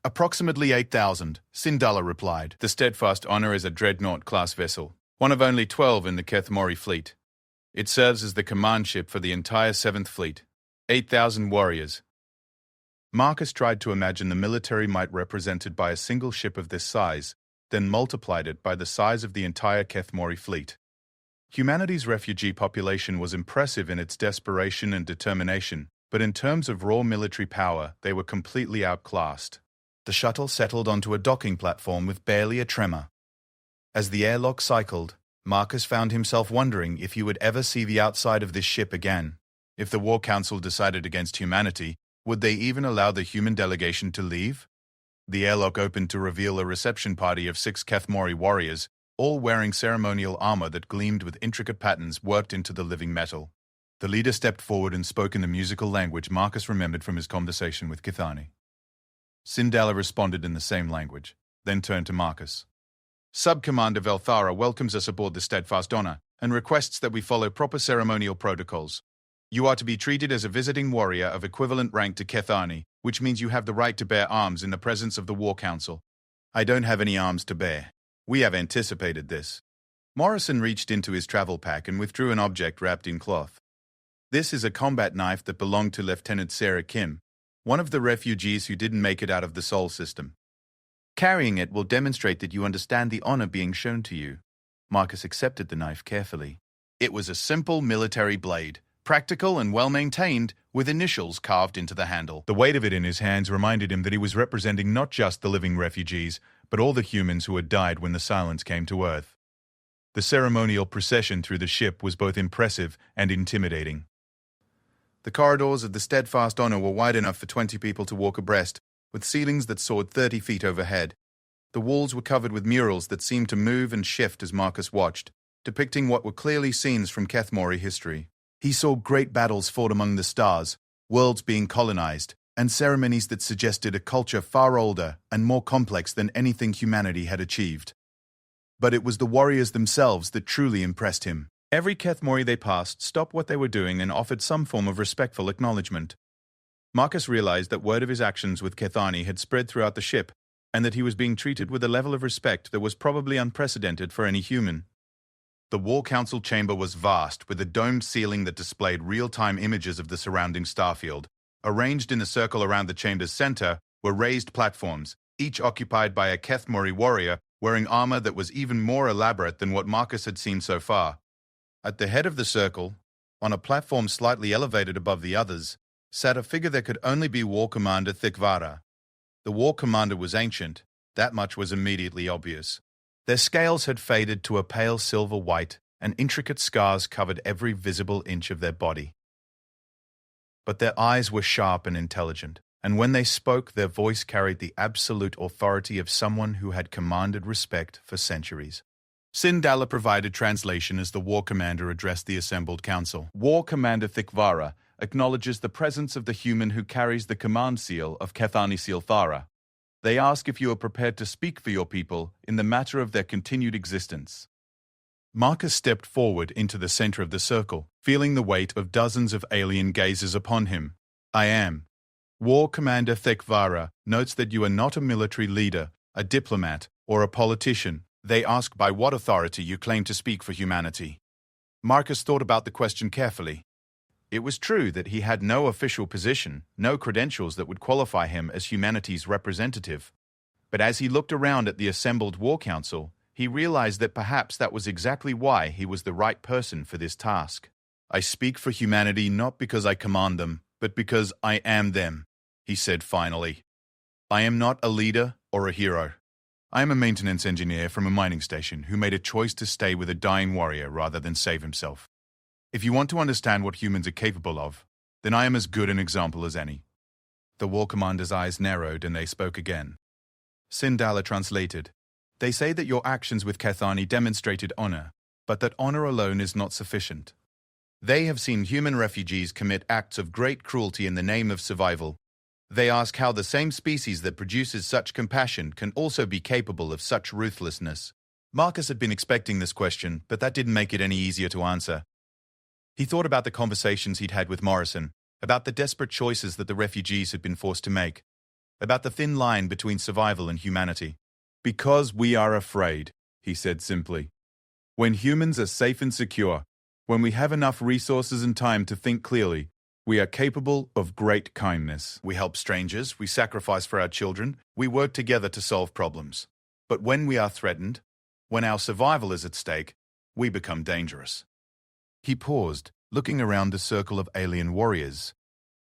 Approximately 8,000, Sindala replied. The Steadfast Honor is a dreadnought-class vessel, one of only 12 in the Kethmori fleet. It serves as the command ship for the entire 7th Fleet. 8,000 warriors. Marcus tried to imagine the military might represented by a single ship of this size, then multiplied it by the size of the entire Kethmori fleet. Humanity's refugee population was impressive in its desperation and determination, but in terms of raw military power, they were completely outclassed. The shuttle settled onto a docking platform with barely a tremor. As the airlock cycled, Marcus found himself wondering if he would ever see the outside of this ship again. If the War Council decided against humanity, would they even allow the human delegation to leave? The airlock opened to reveal a reception party of 6 Kethmori warriors, all wearing ceremonial armor that gleamed with intricate patterns worked into the living metal. The leader stepped forward and spoke in the musical language Marcus remembered from his conversation with Kithani. Sindala responded in the same language, then turned to Marcus. Sub-Commander Velthara welcomes us aboard the Steadfast Honor and requests that we follow proper ceremonial protocols. You are to be treated as a visiting warrior of equivalent rank to Kethani, which means you have the right to bear arms in the presence of the War Council. I don't have any arms to bear. We have anticipated this. Morrison reached into his travel pack and withdrew an object wrapped in cloth. This is a combat knife that belonged to Lieutenant Sarah Kim, one of the refugees who didn't make it out of the Sol system. Carrying it will demonstrate that you understand the honor being shown to you. Marcus accepted the knife carefully. It was a simple military blade, practical and well-maintained, with initials carved into the handle. The weight of it in his hands reminded him that he was representing not just the living refugees, but all the humans who had died when the Silence came to Earth. The ceremonial procession through the ship was both impressive and intimidating. The corridors of the Steadfast Honor were wide enough for 20 people to walk abreast, with ceilings that soared 30 feet overhead. The walls were covered with murals that seemed to move and shift as Marcus watched, depicting what were clearly scenes from Kethmori history. He saw great battles fought among the stars, worlds being colonized, and ceremonies that suggested a culture far older and more complex than anything humanity had achieved. But it was the warriors themselves that truly impressed him. Every Kethmori they passed stopped what they were doing and offered some form of respectful acknowledgement. Marcus realized that word of his actions with Kethani had spread throughout the ship, and that he was being treated with a level of respect that was probably unprecedented for any human. The War Council chamber was vast, with a domed ceiling that displayed real-time images of the surrounding starfield. Arranged in a circle around the chamber's center were raised platforms, each occupied by a Kethmori warrior wearing armor that was even more elaborate than what Marcus had seen so far. At the head of the circle, on a platform slightly elevated above the others, sat a figure that could only be War Commander Thikvara. The War Commander was ancient, that much was immediately obvious. Their scales had faded to a pale silver white, and intricate scars covered every visible inch of their body. But their eyes were sharp and intelligent, and when they spoke, their voice carried the absolute authority of someone who had commanded respect for centuries. Sindala provided translation as the War Commander addressed the assembled council. War Commander Thikvara acknowledges the presence of the human who carries the command seal of Kethani Silthara. They ask if you are prepared to speak for your people in the matter of their continued existence. Marcus stepped forward into the center of the circle, feeling the weight of dozens of alien gazes upon him. I am. War Commander Thikvara notes that you are not a military leader, a diplomat, or a politician. They ask by what authority you claim to speak for humanity. Marcus thought about the question carefully. It was true that he had no official position, no credentials that would qualify him as humanity's representative. But as he looked around at the assembled War Council, he realized that perhaps that was exactly why he was the right person for this task. I speak for humanity not because I command them, but because I am them, he said finally. I am not a leader or a hero. I am a maintenance engineer from a mining station who made a choice to stay with a dying warrior rather than save himself. If you want to understand what humans are capable of, then I am as good an example as any. The War Commander's eyes narrowed and they spoke again. Sindala translated. They say that your actions with Kethani demonstrated honor, but that honor alone is not sufficient. They have seen human refugees commit acts of great cruelty in the name of survival. They ask how the same species that produces such compassion can also be capable of such ruthlessness. Marcus had been expecting this question, but that didn't make it any easier to answer. He thought about the conversations he'd had with Morrison, about the desperate choices that the refugees had been forced to make, about the thin line between survival and humanity. Because we are afraid, he said simply. When humans are safe and secure, when we have enough resources and time to think clearly, we are capable of great kindness. We help strangers, we sacrifice for our children, we work together to solve problems. But when we are threatened, when our survival is at stake, we become dangerous. He paused, looking around the circle of alien warriors.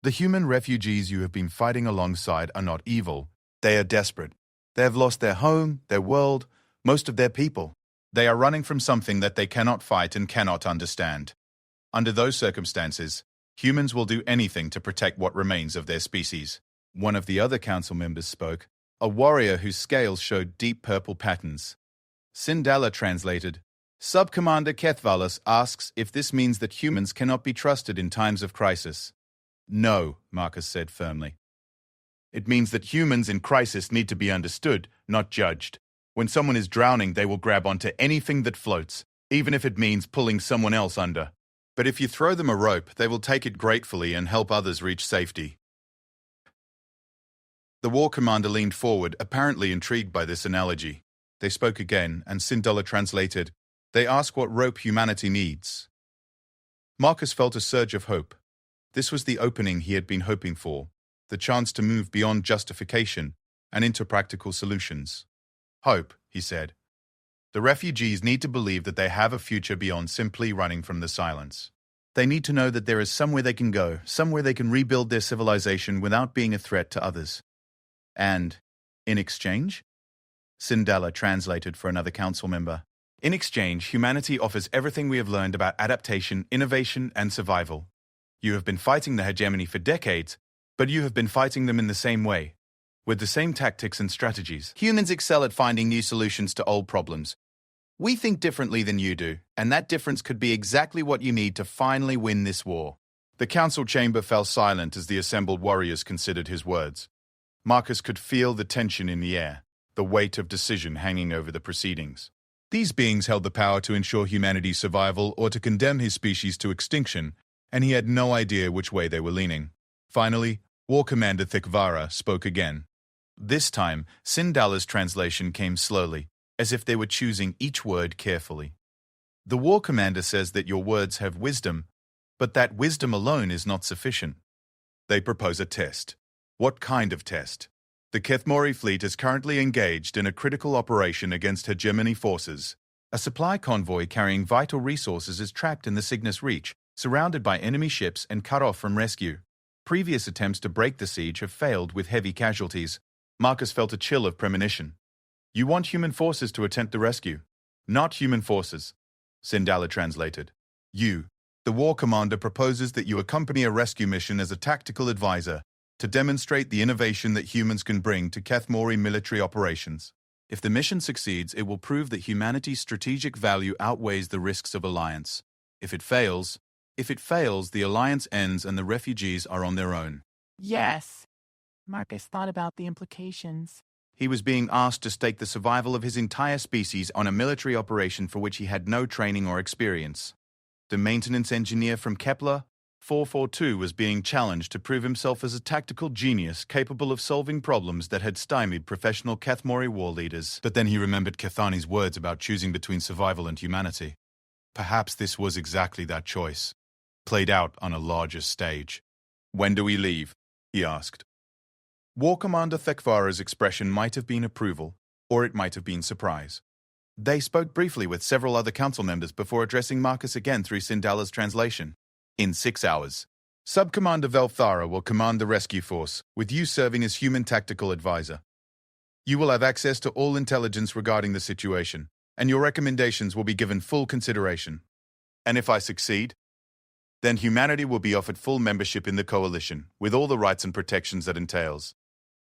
The human refugees you have been fighting alongside are not evil. They are desperate. They have lost their home, their world, most of their people. They are running from something that they cannot fight and cannot understand. Under those circumstances, humans will do anything to protect what remains of their species. One of the other council members spoke, a warrior whose scales showed deep purple patterns. Sindala translated, Sub-Commander Kethvalis asks if this means that humans cannot be trusted in times of crisis. No, Marcus said firmly. It means that humans in crisis need to be understood, not judged. When someone is drowning, they will grab onto anything that floats, even if it means pulling someone else under. But if you throw them a rope, they will take it gratefully and help others reach safety. The War Commander leaned forward, apparently intrigued by this analogy. They spoke again, and Sindala translated, They ask what rope humanity needs. Marcus felt a surge of hope. This was the opening he had been hoping for, the chance to move beyond justification and into practical solutions. Hope, he said. The refugees need to believe that they have a future beyond simply running from the silence. They need to know that there is somewhere they can go, somewhere they can rebuild their civilization without being a threat to others. And, in exchange? Sindala translated for another council member. In exchange, humanity offers everything we have learned about adaptation, innovation, and survival. You have been fighting the hegemony for decades, but you have been fighting them in the same way, with the same tactics and strategies. Humans excel at finding new solutions to old problems. We think differently than you do, and that difference could be exactly what you need to finally win this war. The council chamber fell silent as the assembled warriors considered his words. Marcus could feel the tension in the air, the weight of decision hanging over the proceedings. These beings held the power to ensure humanity's survival or to condemn his species to extinction, and he had no idea which way they were leaning. Finally, War Commander Thikvara spoke again. This time, Sindala's translation came slowly, as if they were choosing each word carefully. The War Commander says that your words have wisdom, but that wisdom alone is not sufficient. They propose a test. What kind of test? The Kethmori fleet is currently engaged in a critical operation against hegemony forces. A supply convoy carrying vital resources is trapped in the Cygnus Reach, surrounded by enemy ships and cut off from rescue. Previous attempts to break the siege have failed with heavy casualties. Marcus felt a chill of premonition. You want human forces to attempt the rescue. Not human forces, Sindala translated. You, the war commander, proposes that you accompany a rescue mission as a tactical advisor to demonstrate the innovation that humans can bring to Kethmori military operations. If the mission succeeds, it will prove that humanity's strategic value outweighs the risks of alliance. If it fails, the alliance ends and the refugees are on their own.
Yes. Marcus thought about the implications.
He was being asked to stake the survival of his entire species on a military operation for which he had no training or experience. The maintenance engineer from Kepler 442 was being challenged to prove himself as a tactical genius capable of solving problems that had stymied professional Kethmori war leaders. But then he remembered Kethani's words about choosing between survival and humanity. Perhaps this was exactly that choice, played out on a larger stage. When do we leave? He asked. War Commander Thekvara's expression might have been approval, or it might have been surprise. They spoke briefly with several other council members before addressing Marcus again through Sindala's translation. In 6 hours, Subcommander Velthara will command the rescue force, with you serving as human tactical advisor. You will have access to all intelligence regarding the situation, and your recommendations will be given full consideration. And if I succeed, then humanity will be offered full membership in the coalition, with all the rights and protections that entails.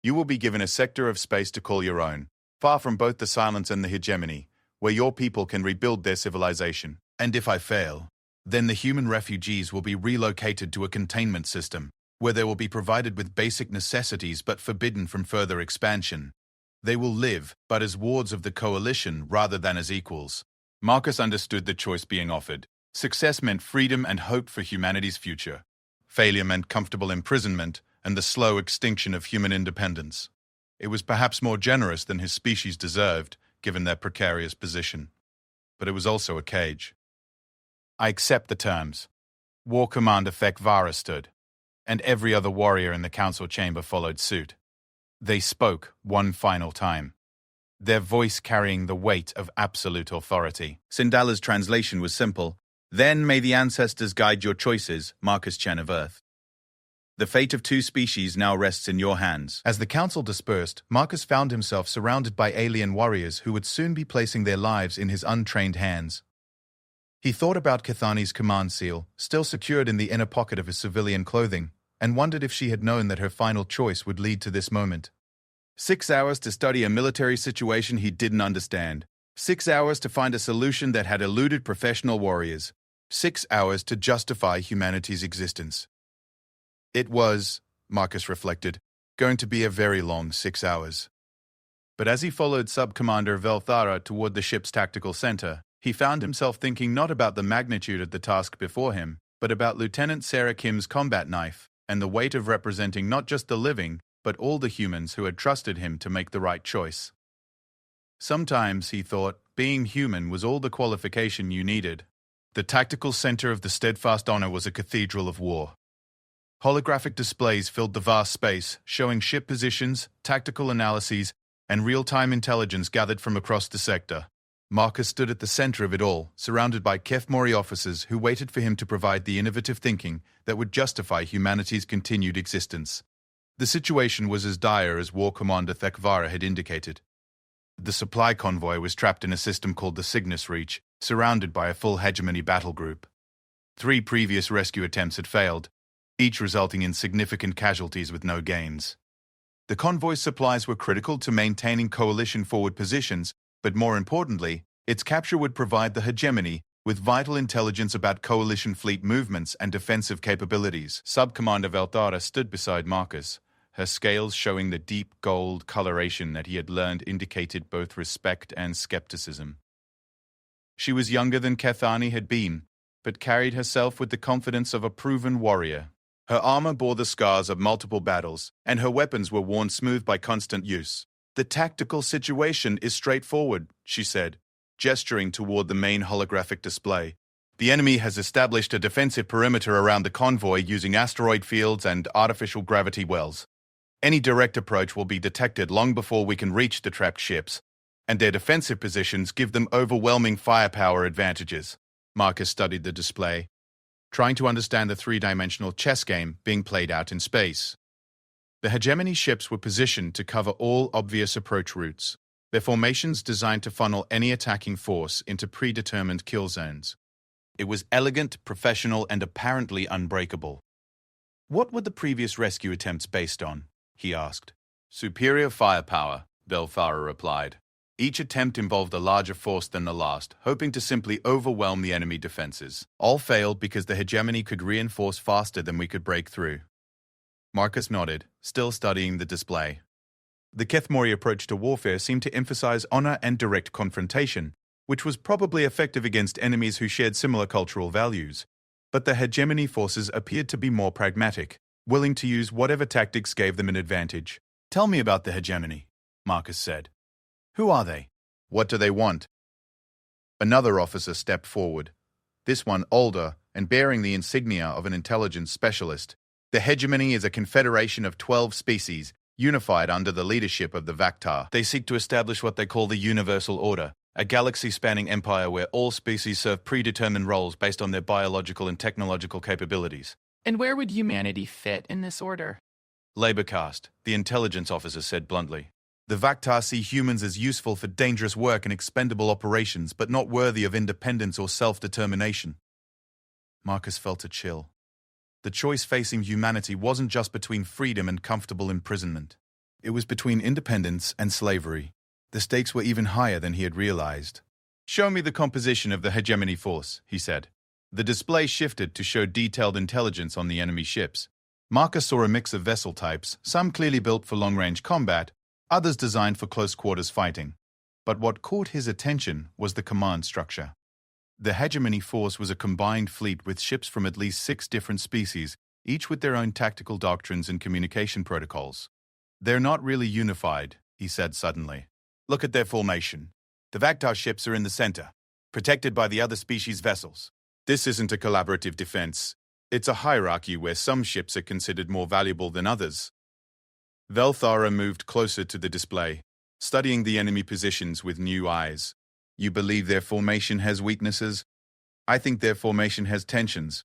You will be given a sector of space to call your own, far from both the silence and the hegemony, where your people can rebuild their civilization. And if I fail, then the human refugees will be relocated to a containment system, where they will be provided with basic necessities but forbidden from further expansion. They will live, but as wards of the coalition rather than as equals. Marcus understood the choice being offered. Success meant freedom and hope for humanity's future. Failure meant comfortable imprisonment and the slow extinction of human independence. It was perhaps more generous than his species deserved, given their precarious position. But it was also a cage. I accept the terms. War Commander Thekvara stood, and every other warrior in the council chamber followed suit. They spoke one final time, their voice carrying the weight of absolute authority. Sindala's translation was simple. Then may the ancestors guide your choices, Marcus Chen of Earth. The fate of 2 species now rests in your hands. As the council dispersed, Marcus found himself surrounded by alien warriors who would soon be placing their lives in his untrained hands. He thought about Kethani's command seal, still secured in the inner pocket of his civilian clothing, and wondered if she had known that her final choice would lead to this moment. 6 hours to study a military situation he didn't understand. 6 hours to find a solution that had eluded professional warriors. 6 hours to justify humanity's existence. It was, Marcus reflected, going to be a very long 6 hours. But as he followed Sub-Commander Velthara toward the ship's tactical center, he found himself thinking not about the magnitude of the task before him, but about Lieutenant Sarah Kim's combat knife and the weight of representing not just the living, but all the humans who had trusted him to make the right choice. Sometimes, he thought, being human was all the qualification you needed. The tactical center of the Steadfast Honor was a cathedral of war. Holographic displays filled the vast space, showing ship positions, tactical analyses, and real-time intelligence gathered from across the sector. Marcus stood at the center of it all, surrounded by Kefmori officers who waited for him to provide the innovative thinking that would justify humanity's continued existence. The situation was as dire as War Commander Thekvara had indicated. The supply convoy was trapped in a system called the Cygnus Reach, surrounded by a full hegemony battle group. 3 previous rescue attempts had failed, each resulting in significant casualties with no gains. The convoy's supplies were critical to maintaining coalition forward positions, but more importantly, its capture would provide the hegemony with vital intelligence about coalition fleet movements and defensive capabilities. Sub-Commander Velthara stood beside Marcus, her scales showing the deep gold coloration that he had learned indicated both respect and skepticism. She was younger than Kethani had been, but carried herself with the confidence of a proven warrior. Her armor bore the scars of multiple battles, and her weapons were worn smooth by constant use. "The tactical situation is straightforward," she said, gesturing toward the main holographic display. "The enemy has established a defensive perimeter around the convoy using asteroid fields and artificial gravity wells. Any direct approach will be detected long before we can reach the trapped ships, and their defensive positions give them overwhelming firepower advantages." Marcus studied the display, trying to understand the 3-dimensional chess game being played out in space. The hegemony ships were positioned to cover all obvious approach routes, their formations designed to funnel any attacking force into predetermined kill zones. It was elegant, professional, and apparently unbreakable. "What were the previous rescue attempts based on?" he asked. "Superior firepower," Velthara replied. "Each attempt involved a larger force than the last, hoping to simply overwhelm the enemy defenses. All failed because the hegemony could reinforce faster than we could break through." Marcus nodded, still studying the display. The Kethmori approach to warfare seemed to emphasize honor and direct confrontation, which was probably effective against enemies who shared similar cultural values. But the hegemony forces appeared to be more pragmatic, willing to use whatever tactics gave them an advantage. "Tell me about the hegemony," Marcus said. "Who are they? What do they want?" Another officer stepped forward, this one older and bearing the insignia of an intelligence specialist. "The hegemony is a confederation of 12 species, unified under the leadership of the Vaktar. They seek to establish what they call the Universal Order, a galaxy-spanning empire where all species serve predetermined roles based on their biological and technological capabilities."
And where would humanity fit in this order?
"Labor caste," the intelligence officer said bluntly. "The Vaktar see humans as useful for dangerous work and expendable operations, but not worthy of independence or self-determination." Marcus felt a chill. The choice facing humanity wasn't just between freedom and comfortable imprisonment. It was between independence and slavery. The stakes were even higher than he had realized. "Show me the composition of the hegemony force," he said. The display shifted to show detailed intelligence on the enemy ships. Marcus saw a mix of vessel types, some clearly built for long-range combat, others designed for close-quarters fighting. But what caught his attention was the command structure. The hegemony force was a combined fleet with ships from at least 6 different species, each with their own tactical doctrines and communication protocols. "They're not really unified," he said suddenly. "Look at their formation. The Vaktar ships are in the center, protected by the other species' vessels. This isn't a collaborative defense. It's a hierarchy where some ships are considered more valuable than others." Velthara moved closer to the display, studying the enemy positions with new eyes. "You believe their formation has weaknesses?" "I think their formation has tensions,"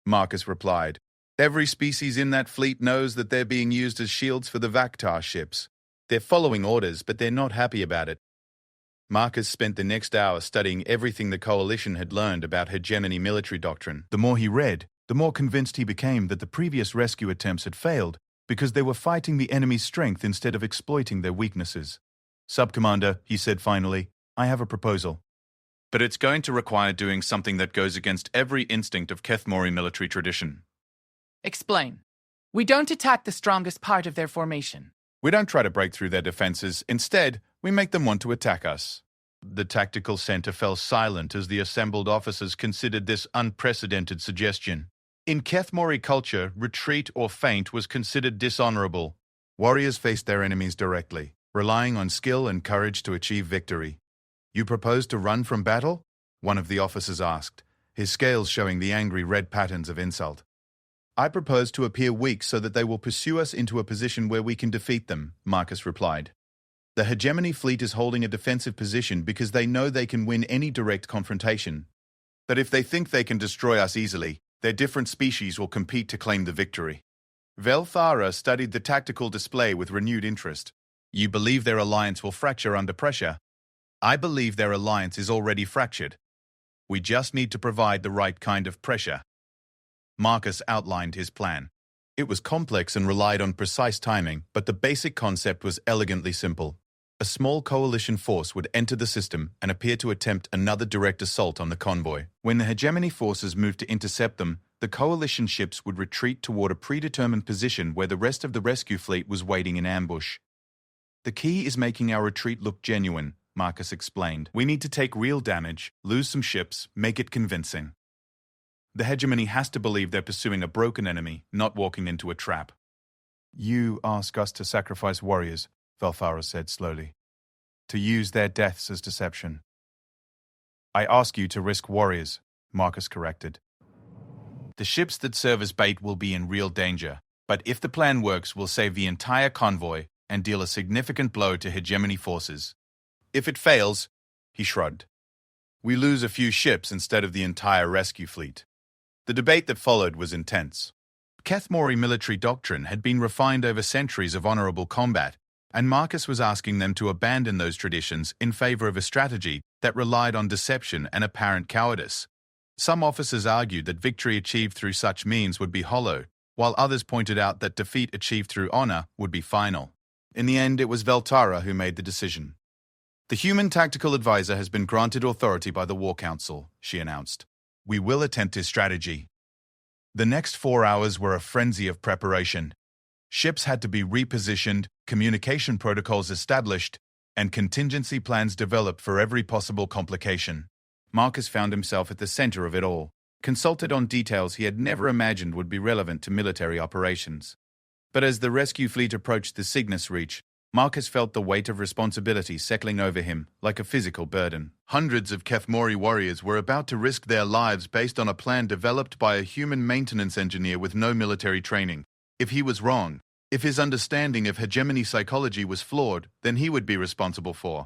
Marcus replied. "Every species in that fleet knows that they're being used as shields for the Vaktar ships. They're following orders, but they're not happy about it." Marcus spent the next hour studying everything the Coalition had learned about hegemony military doctrine. The more he read, the more convinced he became that the previous rescue attempts had failed because they were fighting the enemy's strength instead of exploiting their weaknesses. "Sub-Commander," he said finally, "I have a proposal. But it's going to require doing something that goes against every instinct of Kethmori military tradition."
Explain. We don't attack the strongest part of their formation.
"We don't try to break through their defenses. Instead, we make them want to attack us." The tactical center fell silent as the assembled officers considered this unprecedented suggestion. In Kethmori culture, retreat or feint was considered dishonorable. Warriors faced their enemies directly, relying on skill and courage to achieve victory. "You propose to run from battle?" one of the officers asked, his scales showing the angry red patterns of insult. "I propose to appear weak so that they will pursue us into a position where we can defeat them," Marcus replied. The Hegemony fleet is holding a defensive position because they know they can win any direct confrontation. But if they think they can destroy us easily, their different species will compete to claim the victory. Velthara studied the tactical display with renewed interest. You believe their alliance will fracture under pressure? I believe their alliance is already fractured. We just need to provide the right kind of pressure. Marcus outlined his plan. It was complex and relied on precise timing, but the basic concept was elegantly simple. A small coalition force would enter the system and appear to attempt another direct assault on the convoy. When the hegemony forces moved to intercept them, the coalition ships would retreat toward a predetermined position where the rest of the rescue fleet was waiting in ambush. The key is making our retreat look genuine, Marcus explained. We need to take real damage, lose some ships, make it convincing. The hegemony has to believe they're pursuing a broken enemy, not walking into a trap. You ask us to sacrifice warriors, Velthara said slowly, to use their deaths as deception. I ask you to risk warriors, Marcus corrected. The ships that serve as bait will be in real danger, but if the plan works, we'll save the entire convoy and deal a significant blow to hegemony forces. If it fails, he shrugged, we lose a few ships instead of the entire rescue fleet. The debate that followed was intense. Kethmori military doctrine had been refined over centuries of honorable combat, and Marcus was asking them to abandon those traditions in favor of a strategy that relied on deception and apparent cowardice. Some officers argued that victory achieved through such means would be hollow, while others pointed out that defeat achieved through honor would be final. In the end, it was Velthara who made the decision. The human tactical advisor has been granted authority by the War Council, she announced. We will attempt his strategy. The next 4 hours were a frenzy of preparation. Ships had to be repositioned, communication protocols established, and contingency plans developed for every possible complication. Marcus found himself at the center of it all, consulted on details he had never imagined would be relevant to military operations. But as the rescue fleet approached the Cygnus Reach, Marcus felt the weight of responsibility settling over him like a physical burden. Hundreds of Kethmori warriors were about to risk their lives based on a plan developed by a human maintenance engineer with no military training. If he was wrong, if his understanding of hegemony psychology was flawed, then he would be responsible for